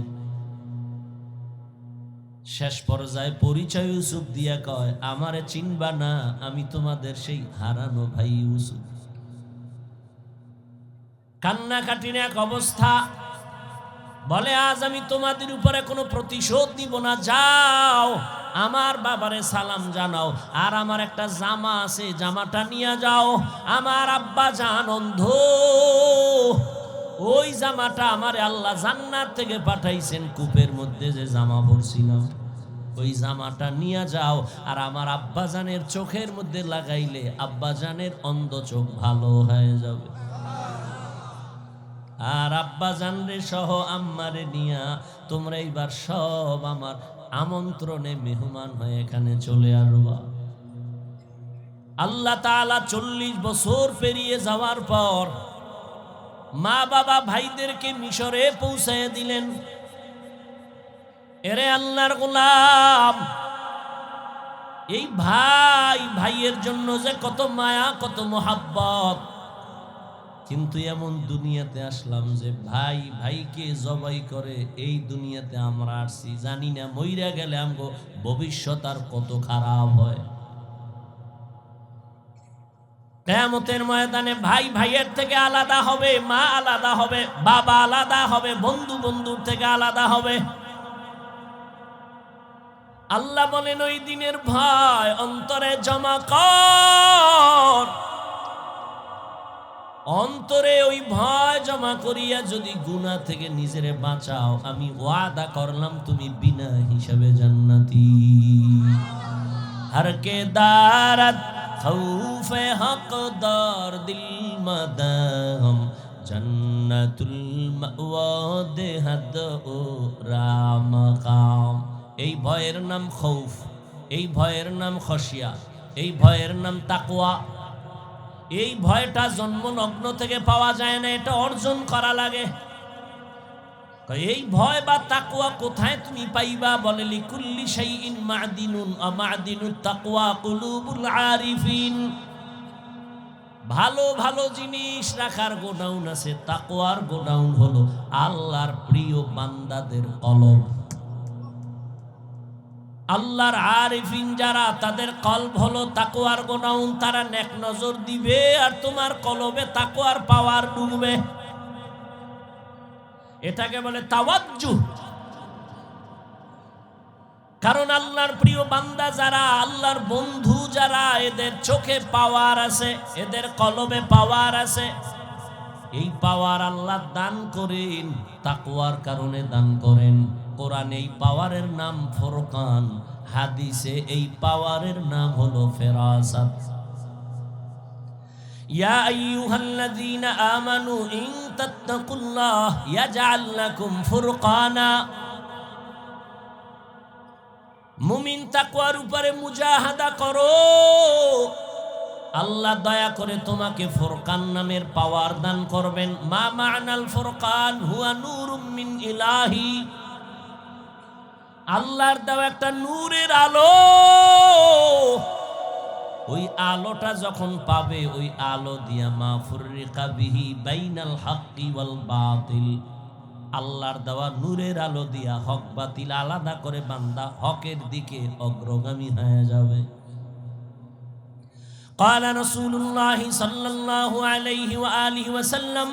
S1: শেষ পর্যায়ে পরিচয় ইউসুফ দিয়া কয় আমারে চিনবা না, আমি তোমাদের সেই হারানো ভাই ইউসুফ। কান্নাকাটির এক অবস্থা। বলে আজ আমি তোমাদের উপরে কোনো প্রতিশোধ দিব না, যাও আমার বাবারে সালাম জানাও, আর আমার একটা জামা আছে জামাটা নিয়ে যাও। আমার আব্বা জান অন্ধ, ওই জামাটা আমার আল্লাহ জান্নাত থেকে পাঠাইছেন, কূপের মধ্যে যে জামা পরছিলাম ওই জামাটা নিয়ে যাও, আর আমার আব্বাজানের চোখের মধ্যে লাগাইলে আব্বাজানের অন্ধ চোখ ভালো হয়ে যাবে। আর আব্বাজান রে সহ আম্মারে নিয়া তোমরা এইবার সব আমার আমন্ত্রণে মেহমান হয়ে এখানে চলে আসবা। আল্লাহ তাআলা 40 বছর পেরিয়ে যাওয়ার পর মা বাবা ভাইদেরকে মিশরে পৌঁছায় দিলেন। এরে আল্লাহর গোলাম, এই ভাই ভাইয়ের জন্য যে কত মায়া কত মোহাব্বত, কিন্তু এমন দুনিয়াতে আসলাম যে ভাই ভাইকে জবাই করে এই দুনিয়াতে আমরা আসছি। জানি না মইরা গেলে আমগো ভবিষ্যৎ আর কত খারাপ হয়। কিয়ামতের ময়দানে ভাই ভাইয়ের থেকে আলাদা হবে, মা আলাদা হবে, বাবা আলাদা হবে, বন্ধু বন্ধুর থেকে আলাদা হবে। আল্লাহ বলেন ওই দিনের ভয় অন্তরে জমা কর। অন্তরে ওই ভয় জমা করিয়া যদি গুনাহ থেকে নিজেরে বাঁচাও, আমি ওয়াদা করলাম তুমি বিনা হিসাবে জান্নাতি। हर के दारत खौफे हकदार दिल मदाम जन्नतुल मावा देहद ओ रामकाम। এই ভয়ের নাম খৌফ, এই ভয়ের নাম খশিয়া, এই ভয়ের নাম তাকওয়া। এই ভয়টা জন্মলগ্ন থেকে পাওয়া যায় না, এটা অর্জন করা লাগে। এই ভয় বা তাকওয়া কোথায় তুমি পাইবা? বলে লিকুল্লি শাইইন মা'দিনুন আ মা'দিনুত তাকওয়া কুলুবুল আরিফিন। ভালো ভালো জিনিস রাখার গোডাউন আছে, তাকওয়ার গোডাউন হলো আল্লাহর প্রিয় বান্দাদের কলব। আল্লাহর আরিফিন যারা, তাদের কলব হলো তাকওয়ার গোডাউন। তারা নেক নজর দিবে আর তোমার কলবে তাকওয়ার পাওয়ার ডুববে। এটাকে বলে তাওয়াজ্জুহ। কারণ আল্লাহর প্রিয় বান্দা যারা, আল্লাহর বন্ধু যারা, এদের চোখে পাওয়ার আছে, এদের কলবে পাওয়ার আছে। এই পাওয়ার আল্লাহ দান করেন, তাকওয়ার কারণে দান করেন। কোরআনে এই পাওয়ারের নাম ফুরকান, হাদিসে এই পাওয়ারের নাম হলো ফেরাসাত। ইয়া আইয়ুহাল্লাযীনা আমানু ইন তাত্তাকুল্লাহ ইয়াজআল লাকুম ফুরকানা। মুমিন তাকওয়ার উপরে মুজাহাদা করো, আল্লাহ দয়া করে তোমাকে ফুরকান নামের পাওয়ার দান করবেন। মা মা'নাল ফুরকান হুয়া নূরুম মিন ইলাহি। আল্লাহর দেওয়া একটা নূরের আলো, ওই আলোটা যখন পাবে, ওই আলো দিয়া মা ফুররিকা বিহি বাইনাল হাক্কি ওয়াল বাতিল, আল্লাহর দেওয়া নূরের আলো দিয়া হক বাতিল আলাদা করে বান্দা হকের দিকে অগ্রগামী হয়ে যাবে। قال رسول الله صلى الله عليه وآله وسلم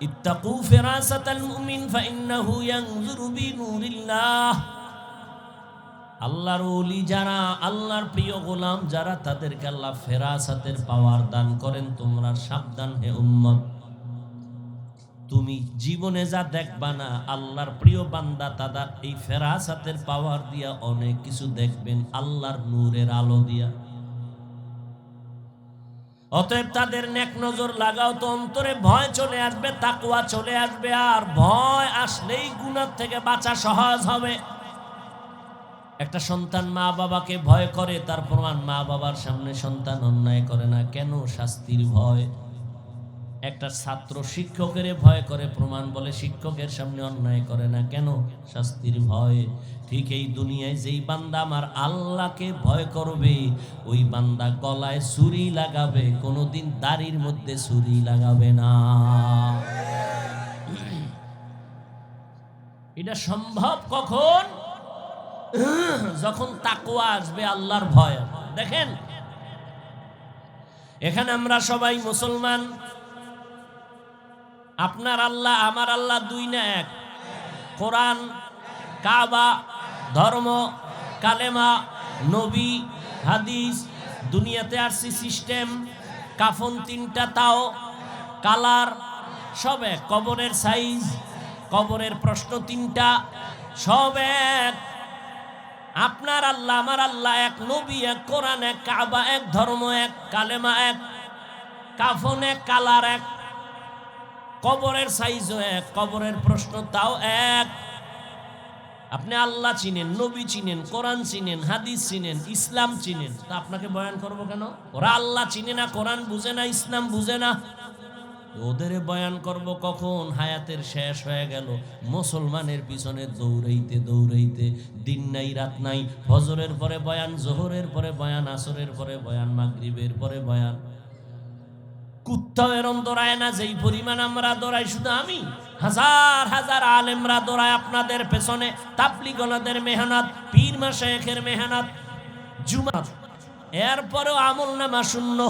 S1: اتقوا فراسة المؤمن فإنه ينظر بنور الله। আল্লাহর ওলি যারা, আল্লাহর প্রিয় গোলাম যারা, তাদেরকে আল্লাহ ফেরাসাতের পাওয়ার দান করেন। তোমরা সাবধান হে উম্মত, তুমি জীবনে যা দেখবা না, আল্লাহর প্রিয় বান্দা তাদের এই ফেরাসাতের পাওয়ার দিয়া অনেক কিছু দেখবেন, আল্লাহর নূরের আলো দিয়া। অতএব তাদের নেক নজর লাগাও তো অন্তরে ভয় চলে আসবে, তাকওয়া চলে আসবে। আর ভয় আসলেই গুনাহ থেকে বাঁচা সহজ হবে। একটা সন্তান মা বাবাকে ভয় করে, তার প্রমাণ মা বাবার সামনে সন্তান অন্যায় করে না, কেন? শাস্তির ভয়। একটা ছাত্র শিক্ষকের ভয় করে, প্রমাণ বলে শিক্ষকের সামনে অন্যায় করে না, কেন? শাস্তির ভয়। ঠিক এই দুনিয়ায় যেই বান্দা আমার আল্লাহকে ভয় করবে, ওই বান্দা গলায় ছুরি লাগাবে, কোনোদিন দাড়ির মধ্যে ছুরি লাগাবে না। এটা সম্ভব কখন? যখন তাকওয়া আসবে, আল্লাহর ভয়। দেখেন, এখানে আমরা সবাই মুসলমান। আপনার আল্লাহ আমার আল্লাহ দুই না এক? কোরআন, কাবা, ধর্ম, কালেমা, নবী, হাদিস, দুনিয়াতে আসছি সিস্টেম, কাফন তিনটা, তাও কালার, সব এক। কবরের সাইজ, কবরের প্রশ্ন তিনটা, সব এক। আপনার আল্লাহ আমার আল্লাহ এক, নবী এক, কোরআন এক, কাবা এক, ধর্ম এক, কালেমা এক, কাফন এক, কালার এক, কবরের সাইজও এক, কবরের প্রশ্ন তাও এক। আপনি আল্লাহ চিনেন, নবী চিনেন, কোরআন চিনেন, হাদিস চিনেন, ইসলাম চিনেন, তা আপনাকে বয়ান করব কেন? ওরা আল্লাহ চিনে না, কোরআন বুঝে না, ইসলাম বুঝে না, ওদের বয়ান করব কখন? হায়াতের শেষ হয়ে গেল, মুসলমানের পিছনে দৌড়াইতে দৌড়াইতে, দিন নাই রাত নাই, ফজরের পরে বয়ান, জোহরের পরে বয়ান, আসরের পরে বয়ান, মাগরিবের পরে বয়ান। কুত্তাও এরম দৌড়ায় না যেই পরিমাণ আমরা দৌড়াই। শুধু আমি, হাজার হাজার আলেমরা দৌড়ায় আপনাদের পেছনে। তাবলীগদের মেহনত, পীর মাশায়েখের মেহনত, জুমা, এরপরেও আমল নামা শূন্য।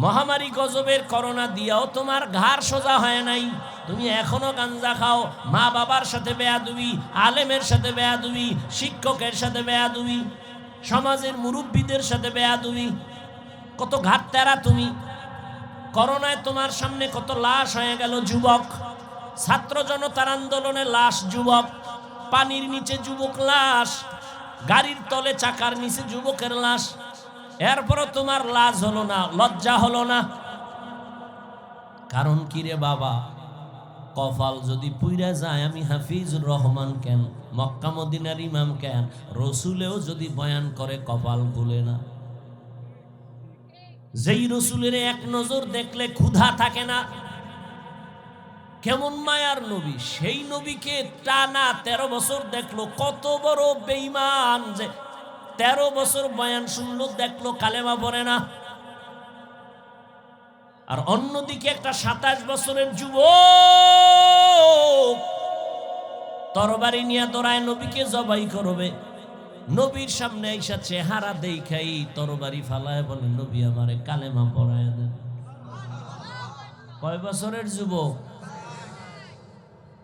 S1: মহামারী গজবের করোনা দিয়াও তোমার ঘাড় সোজা হয় নাই, তুমি এখনো গাঞ্জা খাও। মা বাবার সাথে বেয়াদবি, আলেমের সাথে বেয়াদবি, শিক্ষকের সাথে বেয়াদবি, সমাজের মুরব্বীদের সাথে বেয়াদবি। কত ঘাট তেরা তুমি। করোনায় তোমার সামনে কত লাশ হয়ে গেল যুবক, ছাত্র জনতার আন্দোলনে লাশ যুবক, পানির নিচে যুবক লাশ, গাড়ির তলে চাকার নিচে যুবকের লাশ। এরপরও তোমার লাজ হলো না, লজ্জা হলো না। কারণ কি রে বাবা? কপাল যদি পুইরা যায়, আমি হাফিজুর রহমান কেন, মক্কা মদিনার ইমাম কেন, রসুলেও যদি বয়ান করে কপাল খুলে না। যেই রসুলের এক নজর দেখলে ক্ষুধা থাকে না, কেমন মায়ার নবী, সেই নবীকে টানা 13 বছর দেখলো। কত বড় বেঈমান যে 13 বছর বয়ান শুনলো, দেখলো কালেমা পড়ে না। আর অন্যদিকে একটা 27 বছরের যুবক তরবারি নিয়ে দৌড়ায় নবীকে জবাই করবে। নবীর সামনে আইসা চেহারা দেখাই তরবারি ফালায় বলে, নবী আমারে কালেমা পড়ায় দেন। কয় বছরের যুবক?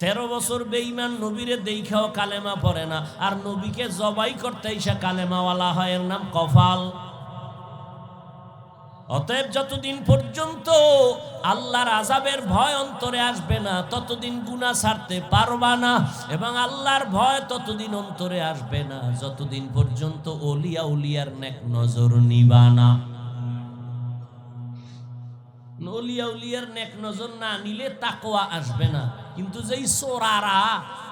S1: 13 বছর বেঈমান, নবীরে দেখাও কালেমা পড়ে না, আর নবীকে জবাই করতে আইসা কালেমাওয়ালা হয়, এর নাম কফাল। অতএব যতদিন পর্যন্ত আল্লাহর আযাবের ভয় অন্তরে আসবে না, ততদিন গুনাহ ছাড়তে পারবা না। এবং আল্লাহর ভয় ততদিন অন্তরে আসবে না যতদিন পর্যন্ত ওলিয়া উলিয়ার নেক নজর নিবা না। ওলিয়া উলিয়ার নেক নজর না নিলে তাকওয়া আসবে না। কিন্তু যেই সোরারা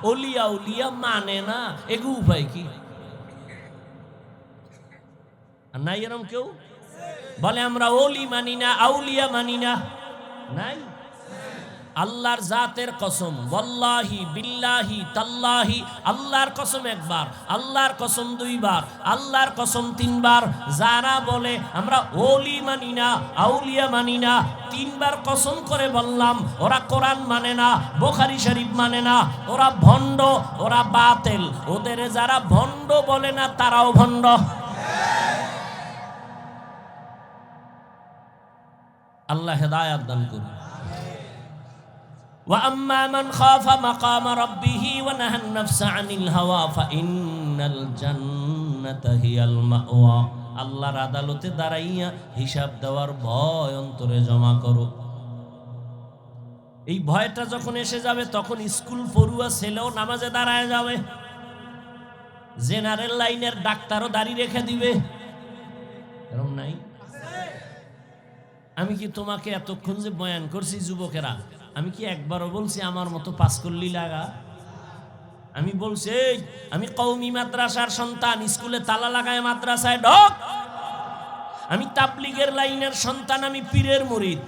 S1: ওলিয়া উলিয়া মানে না, এগু উপায় কি? নাই এরম কেউ বলে আমরা ওলি মানি না, আউলিয়া মানি না? নাই। আল্লাহর জাতের কসম, ওয়াল্লাহি বিল্লাহি তাল্লাহি, আল্লাহর কসম একবার, আল্লাহর কসম দুইবার, আল্লাহর কসম তিনবার। যারা বলে আমরা ওলি মানি না, আউলিয়া মানি না, তিনবার কসম করে বললাম, ওরা কোরআন মানে না, বুখারী শরীফ মানে না, ওরা ভণ্ড, ওরা বাতিল। ওদের যারা ভণ্ড বলে না তারাও ভণ্ড। আল্লাহ হেদায়েত দান করুন। وَأَمَّا مَنْ خَافَ مَقَامَ رَبِّهِ وَنَهَى النَّفْسَ عَنِ الْهَوَى فَإِنَّ الْجَنَّةَ هِيَ الْمَأْوَى। আল্লাহর আদালতে দাঁড়াইয়া হিসাব দেওয়ার ভয় অন্তরে জমা করো। এই ভয়টা যখন এসে যাবে তখন স্কুল পড়ুয়া ছেলেও নামাজে দাঁড়ায় যাবে, জেনারেল লাইনের ডাক্তারও দাড়ি রেখে দিবে। এরকম নাই? আমি কি তোমাকে এতক্ষণ যে বয়ান করছি যুবকেরা, আমি কি একবারও বলছি আমার মতো পাস করলি লাগা? আমি বলছি আমি কওমি মাদ্রাসার সন্তান, স্কুলে তালা লাগায় মাদ্রাসায় ঢোক। আমি তাবলিগের লাইনের সন্তান, আমি পীরের মুরিদ।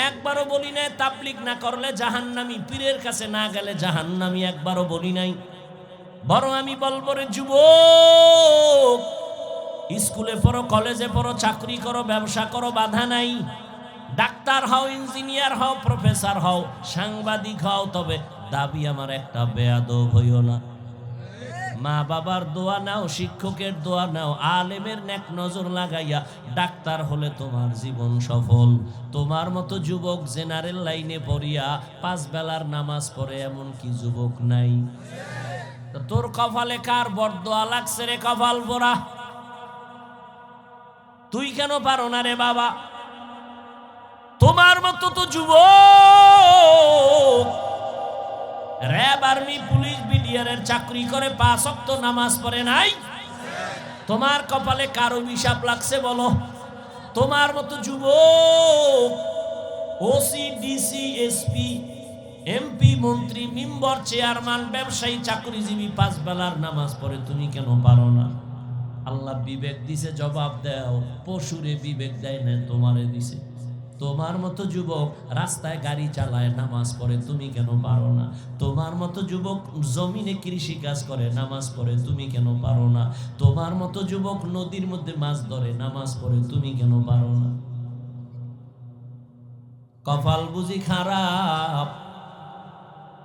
S1: একবারও বলি নাই তাবলিগ না করলে জাহান্নামী, পীরের কাছে না গেলে জাহান্নামী, একবারও বলি নাই। বরং আমি বলবো রে যুবক, স্কুলে পড়ো, কলেজে পড়ো, চাকরি করো, ব্যবসা করো, বাধা নাই। ডাক্তার হও, ইঞ্জিনিয়ার হও, প্রফেসর হও, সাংবাদিক হও, তবে দাবি আমার একটা, বেয়াদব হইও না। মা বাবার দোয়া নাও, শিক্ষকের দোয়া নাও, আলেমের নেক নজর লাগাইয়া ডাক্তার হলে তোমার জীবন সফল। তোমার মতো যুবক জেনারেল লাইনে পড়িয়া 5 বেলার নামাজ পড়ে এমন কি যুবক নাই? তোর কপালে কার বরদোয়া লাগছে রে কপাল পোড়া? তুই কেন পারো না রে বাবা? তোমার মতো তো যুবক র‍্যাব, আর্মি, পুলিশ, বিডিআরের চাকরি করে 5 ওয়াক্ত নামাজ পড়ে নাই। তোমার কপালে কার অভিশাপ লাগছে বলো? তোমার মতো যুবক ওসি, ডিসি, এসপি, এমপি, মন্ত্রী, মেম্বার, চেয়ারম্যান, ব্যবসায়ী, চাকরিজীবী 5 বেলার নামাজ পড়ে, তুমি কেন পারো না? আল্লাহ বিবেক দিছে, জবাব দাও। পশুরে বিবেক দেয় না, তোমারে দিছে। তোমার মতো যুবক রাস্তায় গাড়ি চালায়, নামাজ পড়ে, তুমি কেন পারো না? তোমার মতো যুবক জমিনে কৃষি কাজ করে, নামাজ পড়ে, তুমি কেন পারো না? তোমার মতো যুবক নদীর মধ্যে মাছ ধরে, নামাজ পড়ে, তুমি কেন পারো না? কপাল বুঝি খারাপ?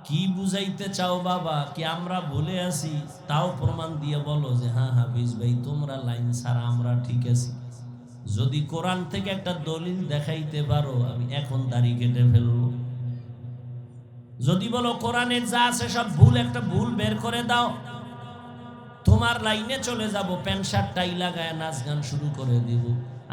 S1: কি বুঝাইতে চাও বাবা? কি আমরা ভুলে আছি? তাও প্রমাণ দিয়ে বলো যে হ্যাঁ হাফিজ ভাই তোমরা লাইন ছাড়া আমরা ঠিক আছি। যদি কোরআন থেকে একটা দলিল দেখাইতে পারো, আমি এখন দাড়ি কেটে ফেলবো। যদি বলো কোরআনের যা আছে সব ভুল, একটা ভুল বের করে দাও, তোমার লাইনে চলে যাব, প্যান্ট শার্ট টাই লাগায় নাচ গান শুরু করে দিব।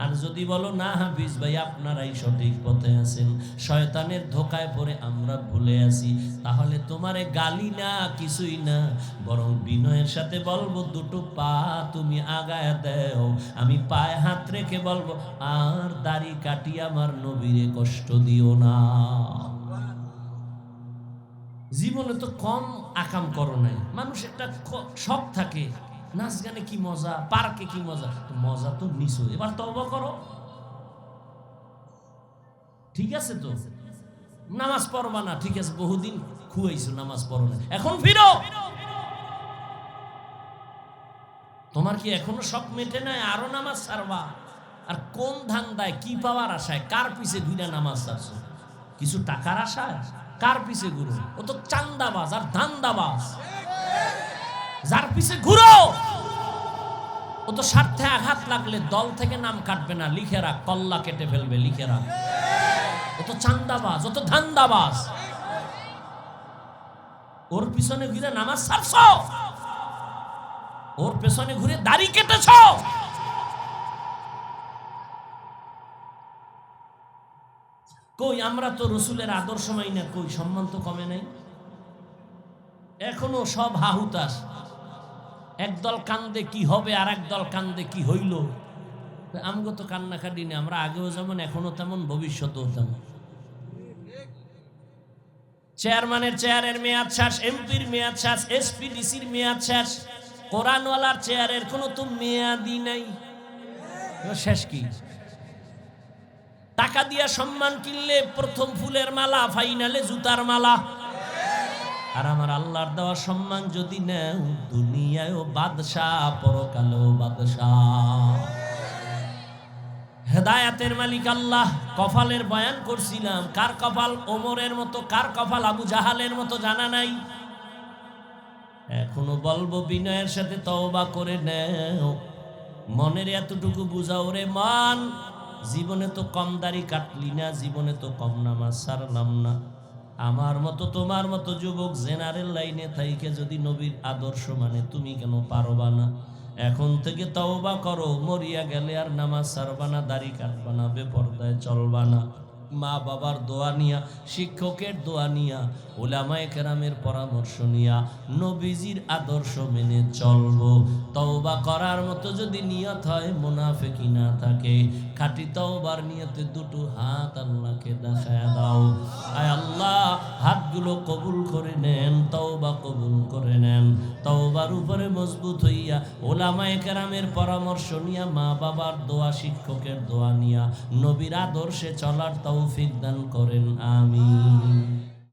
S1: আর যদি বলো না হাফিজ ভাই আপনারাই সঠিক পথে আছেন, শয়তানের ধোকায় পড়ে আমরা ভুলে আছি, তাহলে তোমারে গালি না, কিছুই না, বরং বিনয়ের সাথে বলবো দুটো পা তুমি আগায় দাও। আমি পায়ে হাত রেখে বলবো আর দাড়ি কাটি আমার নবীরে কষ্ট দিও না। জীবনে তো কম আকাম করো নাই। মানুষ একটা শখ থাকে, নাচ গানে কি মজা, পার্কে কি মজা, মজা তো নিছো, এবার তওবা করো। ঠিক আছে তো নামাজ পড়বা না, ঠিক আছে, বহুদিন খুয়াইছো নামাজ পড়ো না, এখন ফিরো। তোমার কি এখনো শখ মেটে নাই? আরো নামাজ ছাড়বা? আর কোন ধান্দায়, কি পাওয়ার আশায়, কার পিছে ঘুরে নামাজ ছাড়ছো? কিছু টাকার আশায়? কার পিছে ঘুরো? ও তো চান্দাবাজ আর ধান্দাবাজ। যার পিছে ঘুরো ও তো স্বার্থে আঘাত লাগলে দল থেকে নাম কাটবে না, লিখে রাখ, কল্লা কেটে ফেলবে, লিখে রাখ। ও তো চান্দাবাজ, ও তো ধান্দাবাজ। ওর পিছনে ঘুরে নামাজ ছাড়ছ, ওর পেছনে ঘুরে দাড়ি কেটেছ। কই আমরা তো রসুলের আদর্শ মাই না, কই সম্মান তো কমে নাই। এখনো সব হাহুতাস, একদল কান্দে কি হবে আর একদল কান্দে কি হইল। আমগো তো কান্নাকাটি না, আমরা আগেও যেমন এখনো তেমন, ভবিষ্যতেও তেমন। চেয়ারম্যানের চেয়ারের মেয়াদ শেষ, এমপির মেয়াদ শেষ, এসপি ডিসির মেয়াদ শেষ, কোরআনওয়ালার চেয়ারের কোনো তো মেয়াদই নাই। শেষ কি? টাকা দিয়া সম্মান কিনলে প্রথম ফুলের মালা, ফাইনালে জুতার মালা। আর আমার আল্লাহর দেওয়া সম্মান যদি নেও, দুনিয়ায়ও বাদশাহ, পরকালেও বাদশাহ। হেদায়াতের মালিক আল্লাহ। কপালের বয়ান করছিলাম, কার কপাল ওমরের মতো, কার কপাল আবু জাহালের মতো জানা নাই। এখনো বলবো, বিনয়ের সাথে তওবা করে নেও। মনের এতটুকু বুঝাও রে মান, জীবনে তো কম দাড়ি কাটলি না, জীবনে তো কম নামাজ সারলাম না। আমার মতো তোমার মতো যুবক জেনারেল লাইনে থাইকে যদি নবীর আদর্শ মানে, তুমি কেন পারবা না? এখন থেকে তওবা করো, মরিয়া গেলে আর নামাজ সারবা না, দাড়ি কাটবা না, বেপরদায় চলবা না। মা বাবার দোয়া নিয়া, শিক্ষকের দোয়া নিয়া, উলামায়ে কেরামের পরামর্শ নিয়া, নবীজির আদর্শ মেনে চলবো। তওবা করার মতো যদি নিয়ত হয়, মুনাফিকি না থাকে, খাঁটি তওবার নিয়তে দুটো হাত আল্লাহকে দেখায়া দাও। আয় আল্লাহ, হাতগুলো কবুল করে নেন, তওবা কবুল করে নেন। তওবার উপরে মজবুত হইয়া, উলামায়ে কেরামের পরামর্শ নিয়া, মা বাবার দোয়া, শিক্ষকের দোয়া নিয়া, নবীর আদর্শে চলার তৌফিক দান করেন, আমিন।